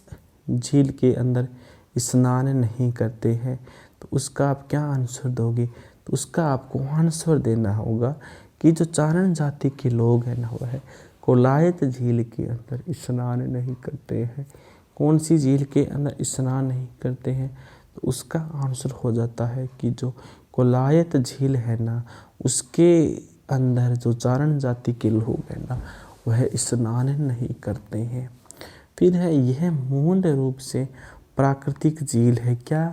झील के अंदर स्नान नहीं करते हैं, तो उसका आप क्या आंसर दोगे? तो उसका आपको आंसर देना होगा कि जो चारण जाति के लोग हैं ना वह कोलायत झील के अंदर स्नान नहीं करते हैं। कौन सी झील के अंदर स्नान नहीं करते हैं? तो उसका आंसर हो जाता है कि जो कोलायत झील है ना उसके अंदर जो चारण जाति के लोग हैं ना वह स्नान नहीं करते हैं। फिर है यह मूल रूप से प्राकृतिक झील है। क्या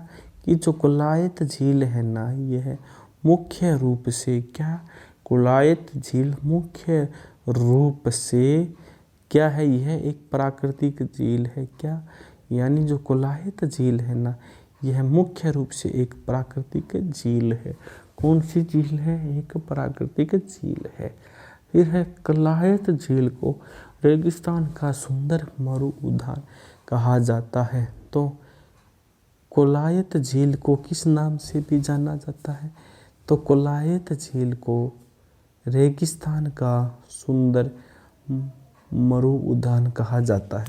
कि जो कोलायत झील है ना यह मुख्य रूप से क्या कोलायत झील मुख्य रूप से क्या है, यह एक प्राकृतिक झील है। क्या यानी जो कोलायत झील है ना यह मुख्य रूप से एक प्राकृतिक झील है। कौन सी झील है? एक प्राकृतिक झील है। फिर है कोलायत झील को रेगिस्तान का सुंदर मरु उद्यान कहा जाता है। तो कोलायत झील को किस नाम से भी जाना जाता है? तो कोलायत झील को रेगिस्तान का सुंदर मरु उद्यान कहा जाता है।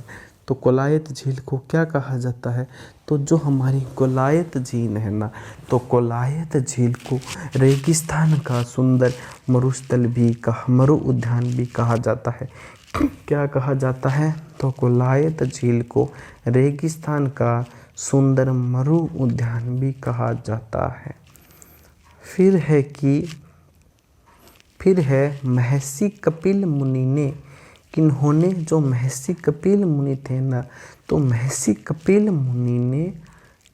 तो कोलायत झील को क्या कहा जाता है? तो जो हमारी कोलायत झील है ना तो कोलायत झील को रेगिस्तान का सुंदर मरुस्थल भी मरु उद्यान भी कहा जाता है। क्या कहा जाता है? तो कोलायत झील को रेगिस्तान का सुंदर मरु उद्यान भी कहा जाता है। फिर है महर्षि कपिल मुनि ने किन्होंने, जो महर्षि कपिल मुनि थे ना तो महर्षि कपिल मुनि ने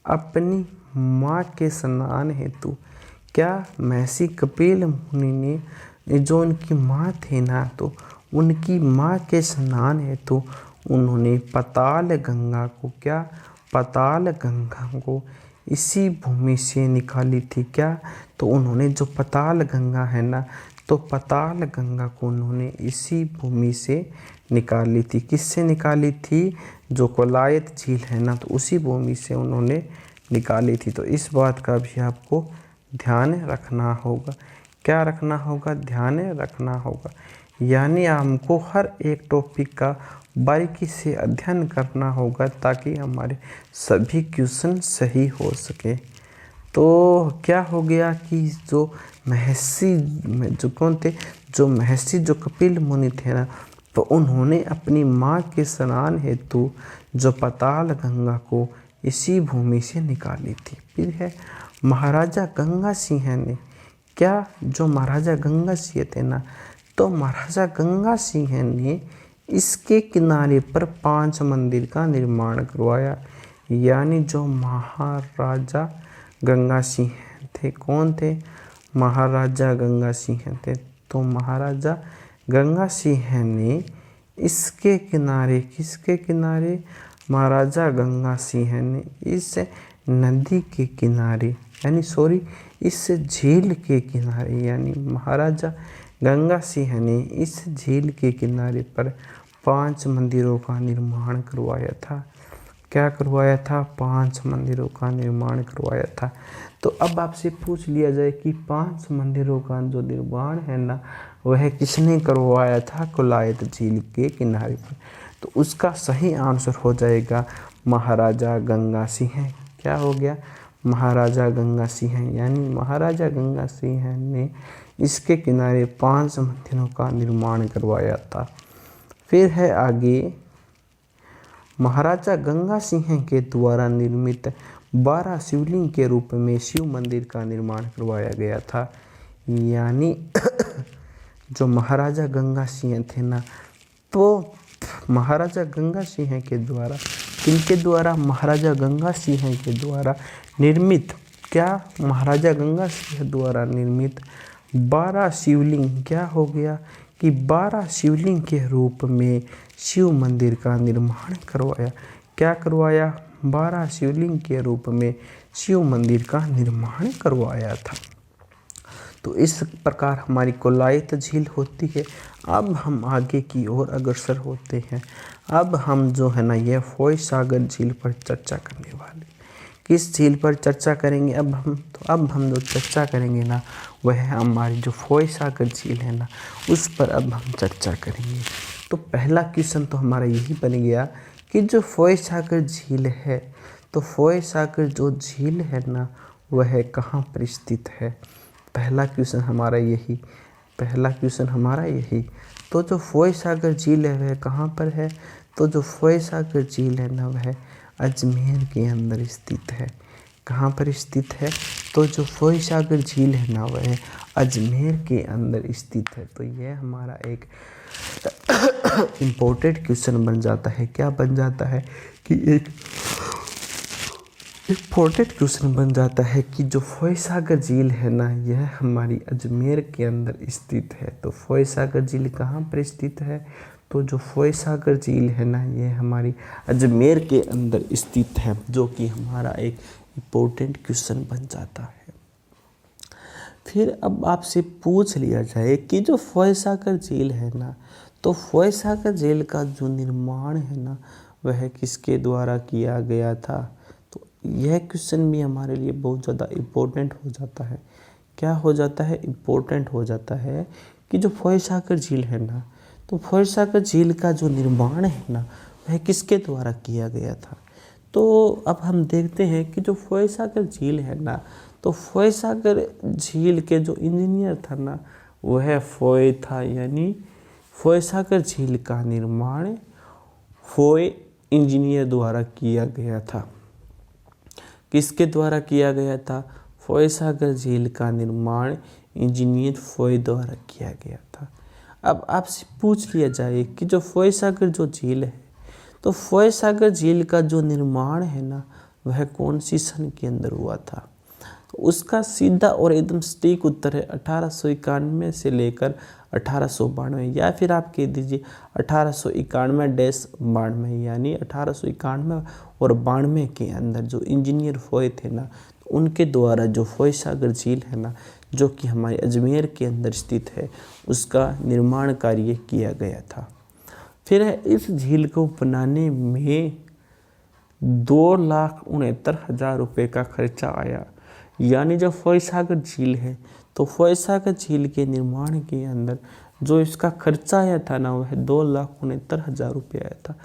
अपनी माँ के स्नान हेतु, क्या महर्षि कपिल मुनि ने जो उनकी माँ थे ना तो उनकी माँ के स्नान हेतु उन्होंने पाताल गंगा को, क्या पाताल गंगा को इसी भूमि से निकाली थी। क्या तो उन्होंने जो पाताल गंगा है ना तो पाताल गंगा को उन्होंने इसी भूमि से निकाली थी। किससे निकाली थी? जो कोलायत झील है ना तो उसी भूमि से उन्होंने निकाली थी। तो इस बात का भी आपको ध्यान रखना होगा। क्या रखना होगा? ध्यान रखना होगा। यानी हमको हर एक टॉपिक का बारीकी से अध्ययन करना होगा ताकि हमारे सभी क्वेश्चन सही हो सके। तो क्या हो गया कि जो महर्षि जो कौन थे, जो महर्षि जो कपिल मुनि थे ना तो उन्होंने अपनी माँ के स्नान हेतु जो पाताल गंगा को इसी भूमि से निकाली थी। फिर है महाराजा गंगा सिंह ने, क्या जो महाराजा गंगा सिंह थे ना तो महाराजा गंगा सिंह ने इसके किनारे पर 5 मंदिर का निर्माण करवाया। यानी जो महाराजा गंगा सिंह थे, कौन थे? महाराजा गंगा सिंह थे। तो महाराजा गंगा सिंह ने इसके किनारे, किसके किनारे? महाराजा गंगा सिंह ने इस नदी के किनारे यानी इस झील के किनारे, यानी महाराजा गंगा सिंह ने इस झील के किनारे पर 5 मंदिरों का निर्माण करवाया था। क्या करवाया था? 5 मंदिरों का निर्माण करवाया था। तो अब आपसे पूछ लिया जाए कि 5 मंदिरों का जो निर्माण है ना वह किसने करवाया था कोलायत झील के किनारे पर? तो उसका सही आंसर हो जाएगा महाराजा गंगा सिंह। क्या हो गया? महाराजा गंगा सिंह। यानी महाराजा गंगा सिंह ने इसके किनारे 5 मंदिरों का निर्माण करवाया था। फिर है आगे, महाराजा गंगा सिंह के द्वारा निर्मित 12 शिवलिंग के रूप में शिव मंदिर का निर्माण करवाया गया था। यानी जो महाराजा गंगा सिंह थे ना तो महाराजा गंगा सिंह के द्वारा, किनके द्वारा? महाराजा गंगा सिंह के द्वारा निर्मित, क्या महाराजा गंगा सिंह द्वारा निर्मित 12 शिवलिंग, क्या हो गया कि 12 शिवलिंग के रूप में शिव मंदिर का निर्माण करवाया। क्या करवाया? 12 शिवलिंग के रूप में शिव मंदिर का निर्माण करवाया था। तो इस प्रकार हमारी कोलायत झील होती है। अब हम आगे की ओर अग्रसर होते हैं। अब हम जो है ना ये फोय सागर झील पर चर्चा करने वाले, किस झील पर चर्चा करेंगे अब हम जो चर्चा करेंगे ना वह है हमारी जो फोय सागर झील है ना, उस पर अब हम चर्चा करेंगे। तो पहला क्वेश्चन तो हमारा यही बन गया कि जो फोय सागर झील है, तो फोय सागर जो झील है ना वह कहाँ पर स्थित है। पहला क्वेश्चन हमारा यही। तो जो फोय सागर झील है वह कहाँ पर है, तो जो फोय सागर झील है ना वह अजमेर के अंदर स्थित है। कहाँ पर स्थित है, तो जो फोय सागर झील है ना वह अजमेर के अंदर स्थित है। तो यह हमारा एक इम्पोर्टेंट क्वेश्चन बन जाता है। क्या बन जाता है कि एक इम्पोर्टेंट क्वेश्चन बन जाता है कि जो फोय सागर झील है ना यह हमारी अजमेर के अंदर स्थित है। तो फोय सागर झील कहाँ पर स्थित है, तो जो फोय सागर झील है ना यह हमारी अजमेर के अंदर स्थित है, जो कि हमारा एक इम्पोर्टेंट क्वेश्चन बन जाता है। फिर अब आपसे पूछ लिया जाए कि जो फोय सागर झील है ना, तो फोय सागर झील का जो निर्माण है ना वह किसके द्वारा किया गया था। तो यह क्वेश्चन भी हमारे लिए बहुत ज़्यादा इम्पोर्टेंट हो जाता है। क्या हो जाता है, इम्पोर्टेंट हो जाता है कि जो फोय सागर झील है ना, तो फोय सागर झील का जो निर्माण है ना वह किसके द्वारा किया गया था। तो अब हम देखते हैं कि जो फोय सागर झील है ना, तो फोय सागर झील के जो इंजीनियर था ना वह फोय था, यानी फोय सागर झील का निर्माण फोय इंजीनियर द्वारा किया गया था। किसके द्वारा किया गया था, फोय सागर झील का निर्माण इंजीनियर फोय द्वारा किया गया था। अब आपसे पूछ लिया जाए कि जो फोय सागर जो झील है, तो फोय सागर झील का जो निर्माण है ना वह कौन सी सन के अंदर हुआ था। तो उसका सीधा और एकदम सटीक उत्तर है 1891 से लेकर 1892, या फिर आप कह दीजिए 1891-92, यानी 1891 और 92 के अंदर जो इंजीनियर फोय थे ना, तो उनके द्वारा जो फोय सागर झील है ना जो कि हमारे अजमेर के अंदर स्थित है उसका निर्माण कार्य किया गया था। फिर इस झील को बनाने में 2,69,000 रुपये का खर्चा आया। यानी जो फोय सागर झील है, तो फोय सागर झील के निर्माण के अंदर जो इसका खर्चा आया था ना वह 2,69,000 रुपये आया था।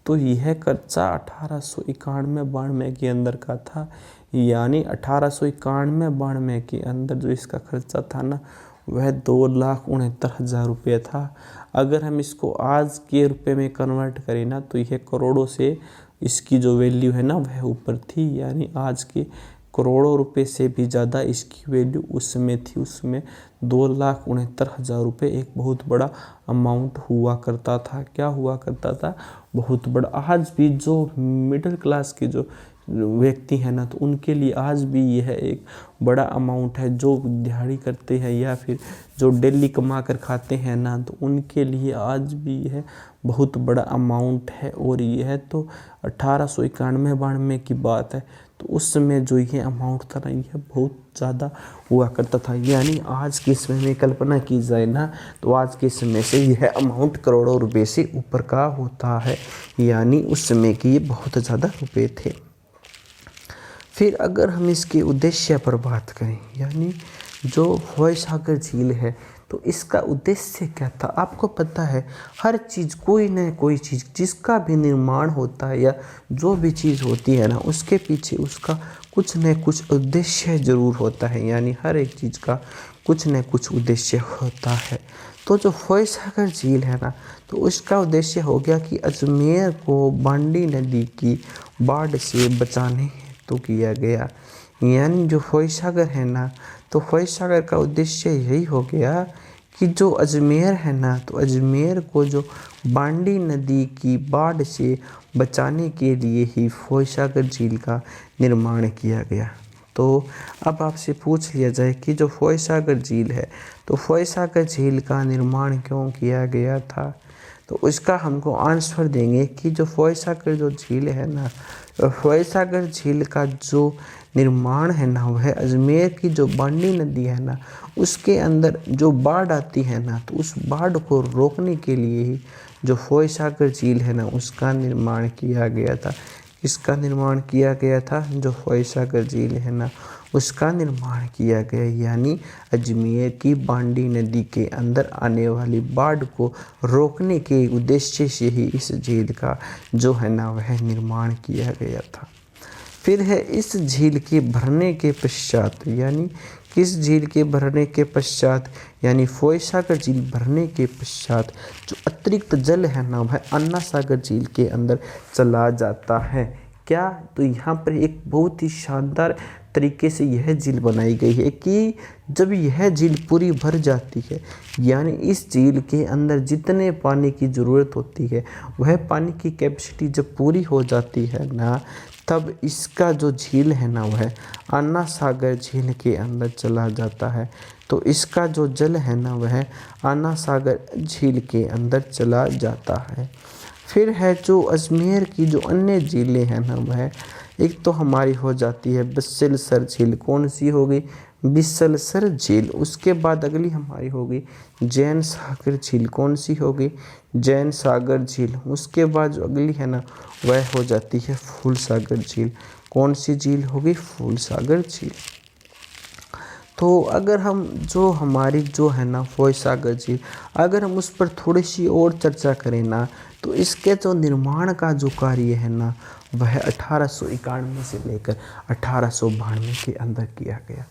तो यह खर्चा 1891-92 के अंदर का था, यानी 1891-92 के अंदर जो इसका खर्चा था ना वह 2,69,000 रुपये था। अगर हम इसको आज के रुपए में कन्वर्ट करें ना तो यह करोड़ों से इसकी जो वैल्यू है ना वह ऊपर थी, यानी आज के करोड़ों रुपए से भी ज़्यादा इसकी वैल्यू उस समय थी। उसमें 2,69,000 रुपये एक बहुत बड़ा अमाउंट हुआ करता था। क्या हुआ करता था, बहुत बड़ा। आज भी जो मिडिल क्लास के जो व्यक्ति हैं ना तो उनके लिए आज भी यह एक बड़ा अमाउंट है। जो दिहाड़ी करते हैं या फिर जो डेली कमा कर खाते हैं ना तो उनके लिए आज भी यह बहुत बड़ा अमाउंट है। और यह तो 1891-92 की बात है, तो उस समय जो ये अमाउंट था ना यह बहुत ज़्यादा हुआ करता था। यानी आज के समय में कल्पना की जाए ना तो आज के समय से यह अमाउंट करोड़ों रुपए से ऊपर का होता है, यानी उस समय के ये बहुत ज़्यादा रुपए थे। फिर अगर हम इसके उद्देश्य पर बात करें, यानी जो फोय सागर झील है तो इसका उद्देश्य क्या था। आपको पता है हर चीज़, कोई न कोई चीज़ जिसका भी निर्माण होता है या जो भी चीज़ होती है ना उसके पीछे उसका कुछ न कुछ उद्देश्य ज़रूर होता है, यानी हर एक चीज़ का कुछ न कुछ उद्देश्य होता है। तो जो फोय सागर झील है ना तो उसका उद्देश्य हो गया कि अजमेर को बांडी नदी की बाढ़ से बचाने हेतु किया गया। यानी जो फोय सागर है ना तो फोय सागर का उद्देश्य यही हो गया कि जो अजमेर है ना तो अजमेर को जो बांडी नदी की बाढ़ से बचाने के लिए ही फोय सागर झील का निर्माण किया गया। तो अब आपसे पूछ लिया जाए कि जो फोय सागर झील है तो फोय सागर झील का निर्माण क्यों किया गया था, तो उसका हमको आंसर देंगे कि जो फोय सागर जो झील है ना, फोय सागर झील का जो निर्माण है ना वह अजमेर की जो बांडी नदी है ना उसके अंदर जो बाढ़ आती है ना तो उस बाढ़ को रोकने के लिए ही जो फोय सागर झील है ना उसका निर्माण किया गया था। इसका निर्माण किया गया था? जो फॉयसागर झील है ना, उसका निर्माण किया गया, यानी अजमेर की बांडी नदी के अंदर आने वाली बाढ़ को रोकने के उद्देश्य से ही इस झील का जो है ना वह निर्माण किया गया था। फिर है इस झील के भरने के पश्चात, यानी किस झील के भरने के पश्चात, यानी फॉयसागर झील भरने के पश्चात जो अतिरिक्त जल है ना वह अन्ना सागर झील के अंदर चला जाता है। क्या? तो यहाँ पर एक बहुत ही शानदार तरीके से यह झील बनाई गई है कि जब यह झील पूरी भर जाती है, यानी इस झील के अंदर जितने पानी की ज़रूरत होती है वह पानी की कैपेसिटी जब पूरी हो जाती है ना, तब इसका जो झील है ना वह अन्ना सागर झील के अंदर चला जाता है। तो इसका जो जल है ना वह अन्ना सागर झील के अंदर चला जाता है। फिर है जो अजमेर की जो अन्य झीलें हैं ना वह एक तो हमारी हो जाती है बिसलसर झील। कौन सी हो गई? बिसलसर झील। उसके बाद अगली हमारी हो गई जैन सागर झील। कौन सी हो गई? जैन सागर झील। उसके बाद जो अगली है ना वह हो जाती है फूल सागर झील। कौन सी झील हो गई? फूल सागर झील। तो अगर हम जो हमारी जो है ना फॉयसागर झील, अगर हम उस पर थोड़ी सी और चर्चा करें ना, तो इसके जो निर्माण का जो कार्य है ना वह 1891 से लेकर 1892 के अंदर किया गया।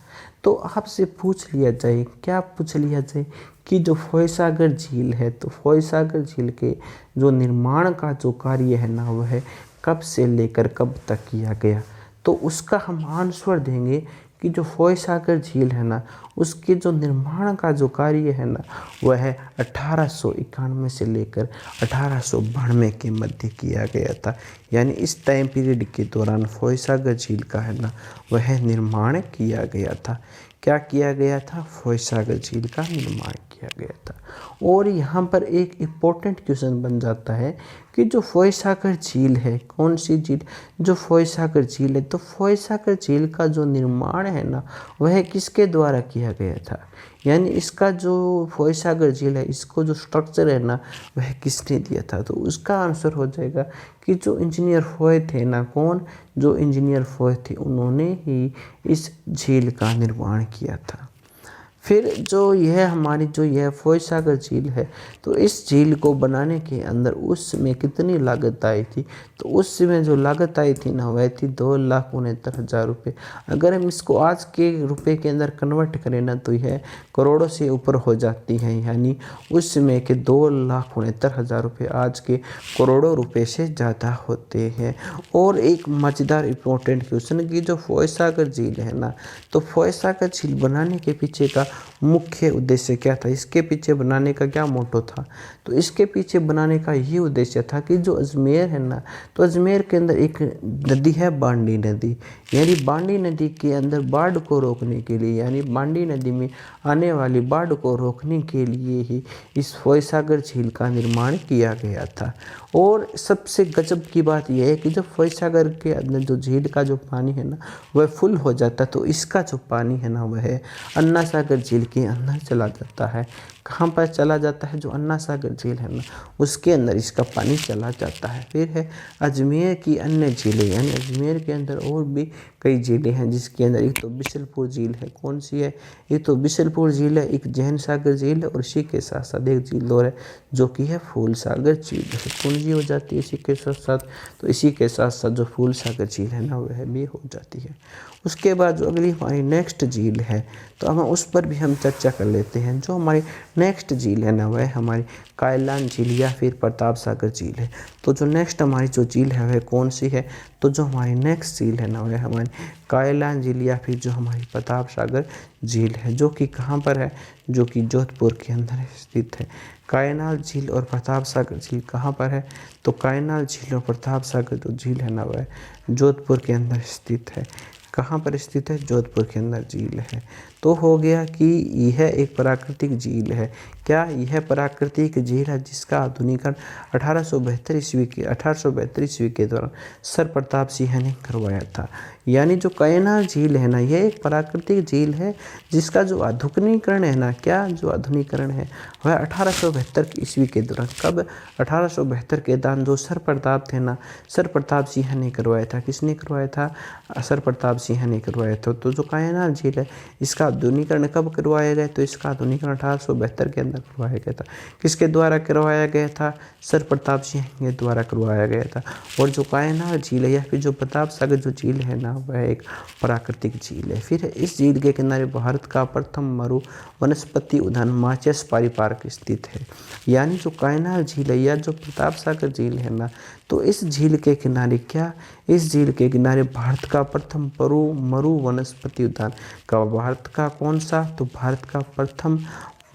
तो आपसे पूछ लिया जाए, क्या पूछ लिया जाए कि जो फॉयसागर झील है, तो फॉयसागर झील के जो निर्माण का जो कार्य है ना वह कब से लेकर कब तक किया गया, तो उसका हम आंसर देंगे कि जो फॉयसागर झील है ना उसके जो निर्माण का जो कार्य है ना वह 1891 से लेकर 1892 के मध्य किया गया था। यानी इस टाइम पीरियड के दौरान फॉयसागर झील का है ना वह निर्माण किया गया था। क्या किया गया था? फॉयसागर झील का निर्माण किया गया था। और यहाँ पर एक इम्पोर्टेंट क्वेश्चन बन जाता है कि जो फॉयसागर झील है, कौन सी झील? जो फॉयसागर झील है, तो फॉयसागर झील का जो निर्माण है ना वह किसके द्वारा किया गया था? यानी इसका जो फॉयसागर झील है, इसको जो स्ट्रक्चर है ना वह किसने दिया था? तो उसका आंसर हो जाएगा कि जो इंजीनियर फॉय थे ना, कौन? जो इंजीनियर फॉय थे उन्होंने ही इस झील का निर्माण किया था। फिर जो यह हमारी जो यह फॉयसागर झील है, तो इस झील को बनाने के अंदर उस समय कितनी लागत आई थी? तो उस समय जो लागत आई थी ना वह थी 2,69,000 रुपये। अगर हम इसको आज के रुपए के अंदर कन्वर्ट करें ना तो यह करोड़ों से ऊपर हो जाती है। यानी उस समय के 2,69,000 रुपये आज के करोड़ों रुपए से ज़्यादा होते हैं। और एक मज़ेदार इंपॉर्टेंट क्वेश्चन कि जो फॉयसागर झील है ना, तो फॉयसागर झील बनाने के पीछे का मुख्य उद्देश्य क्या था? इसके पीछे बनाने का क्या मोटो था? तो इसके पीछे बनाने का ये उद्देश्य था कि जो अजमेर है ना, तो अजमेर के अंदर एक नदी है बांडी नदी, यानी बांडी नदी के अंदर बाढ़ को रोकने के लिए, यानी बांडी नदी में आने वाली बाढ़ को रोकने के लिए ही इस फॉयसागर झील का निर्माण किया गया था। और सबसे गजब की बात यह है कि जब फॉयसागर के अंदर जो झील का जो पानी है ना वह फुल हो जाता है, तो इसका जो पानी है ना वह अन्ना सागर झील के अंदर चला जाता है। कहाँ पर चला जाता है? जो अन्ना सागर झील है ना उसके अंदर इसका पानी चला जाता है। फिर है अजमेर की अन्य झीलें, यानी अजमेर के अंदर और भी कई झीलें हैं जिसके अंदर एक तो बिसलपुर झील है। कौन सी है? ये तो बिसलपुर झील है, एक जैन सागर झील है, और इसी के साथ साथ एक झील और है जो कि है फूल सागर झील। पूंजी हो जाती है इसी के साथ साथ, तो इसी के साथ साथ जो फूल सागर झील है ना वह भी हो जाती है। उसके बाद जो अगली हमारी नेक्स्ट झील है, तो हम उस पर भी हम चर्चा कर लेते हैं। जो हमारी नेक्स्ट झील है ना वह हमारी कायलान झील या फिर प्रताप सागर झील है। तो जो नेक्स्ट हमारी जो झील है वह कौन सी है? तो जो हमारी नेक्स्ट झील है ना वह हमारी कायलान झील या फिर जो हमारी प्रताप सागर झील है, जो कि कहाँ पर है? जो कि जोधपुर के अंदर स्थित है। कायनाल झील और प्रताप सागर झील कहाँ पर है? तो कायनाल झील और प्रताप सागर जो झील है ना वह जोधपुर के अंदर स्थित है। कहाँ पर स्थित है? जोधपुर के अंदर झील है। तो हो गया कि यह एक प्राकृतिक झील है। क्या? यह प्राकृतिक झील है जिसका आधुनिकीकरण 1872 ईस्वी के दौरान सर प्रताप सिंह ने करवाया था। यानी जो कायनार झील है ना, यह एक प्राकृतिक झील है जिसका जो आधुनिकीकरण है ना, क्या जो आधुनिकीकरण है वह 1872 की ईस्वी के दौरान, कब 1872 के दौरान जो सर प्रताप थे ना, सर प्रताप सिंह ने करवाया था। किसने करवाया था? सर प्रताप सिंह ने करवाया था। तो जो कायनार झील है इसका आधुनिकीकरण कब करवाया गया? तो इसका आधुनिकीकरण 1872 के अंदर करवाया गया था। किसके द्वारा करवाया गया था? सर प्रताप सिंह के द्वारा करवाया गया था। और जो कायनार झील है या फिर जो प्रताप सागर जो झील है ना, वह एक प्राकृतिक झील है। फिर इस झील के किनारे भारत का प्रथम मरु वनस्पति उद्यान माचेस पारी पार्क स्थित है। यानी जो कायनार झील है या जो प्रताप सागर झील है ना, तो इस झील के किनारे क्या, इस झील के किनारे भारत का प्रथम मरु वनस्पति उद्यान का, भारत का कौन सा? तो भारत का प्रथम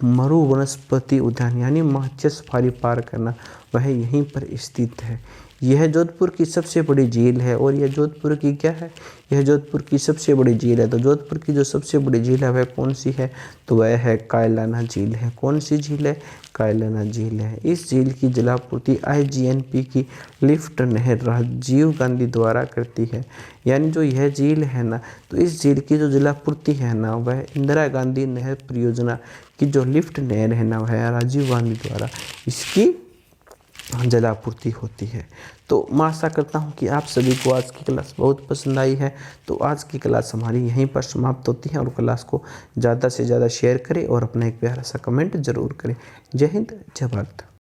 मरु वनस्पति उद्यान यानी माचेस पारी पार्क है ना, वह यहीं पर स्थित है। यह जोधपुर की सबसे बड़ी झील है। और यह जोधपुर की क्या है? यह जोधपुर की सबसे बड़ी झील है। तो जोधपुर की जो सबसे बड़ी झील है वह कौन सी है? तो वह है कायलाना झील है। कौन सी झील है? कायलाना झील है। इस झील की जलापूर्ति IGNP की लिफ्ट नहर राजीव गांधी द्वारा करती है। यानी जो यह झील है ना, तो इस झील की जो जलापूर्ति है ना, वह इंदिरा गांधी नहर परियोजना की जो लिफ्ट नहर है ना, वह राजीव गांधी द्वारा इसकी जलापूर्ति होती है। तो मैं आशा करता हूँ कि आप सभी को आज की क्लास बहुत पसंद आई है। तो आज की क्लास हमारी यहीं पर समाप्त होती है। और क्लास को ज़्यादा से ज़्यादा शेयर करें और अपना एक प्यारा सा कमेंट जरूर करें। जय हिंद, जय भारत।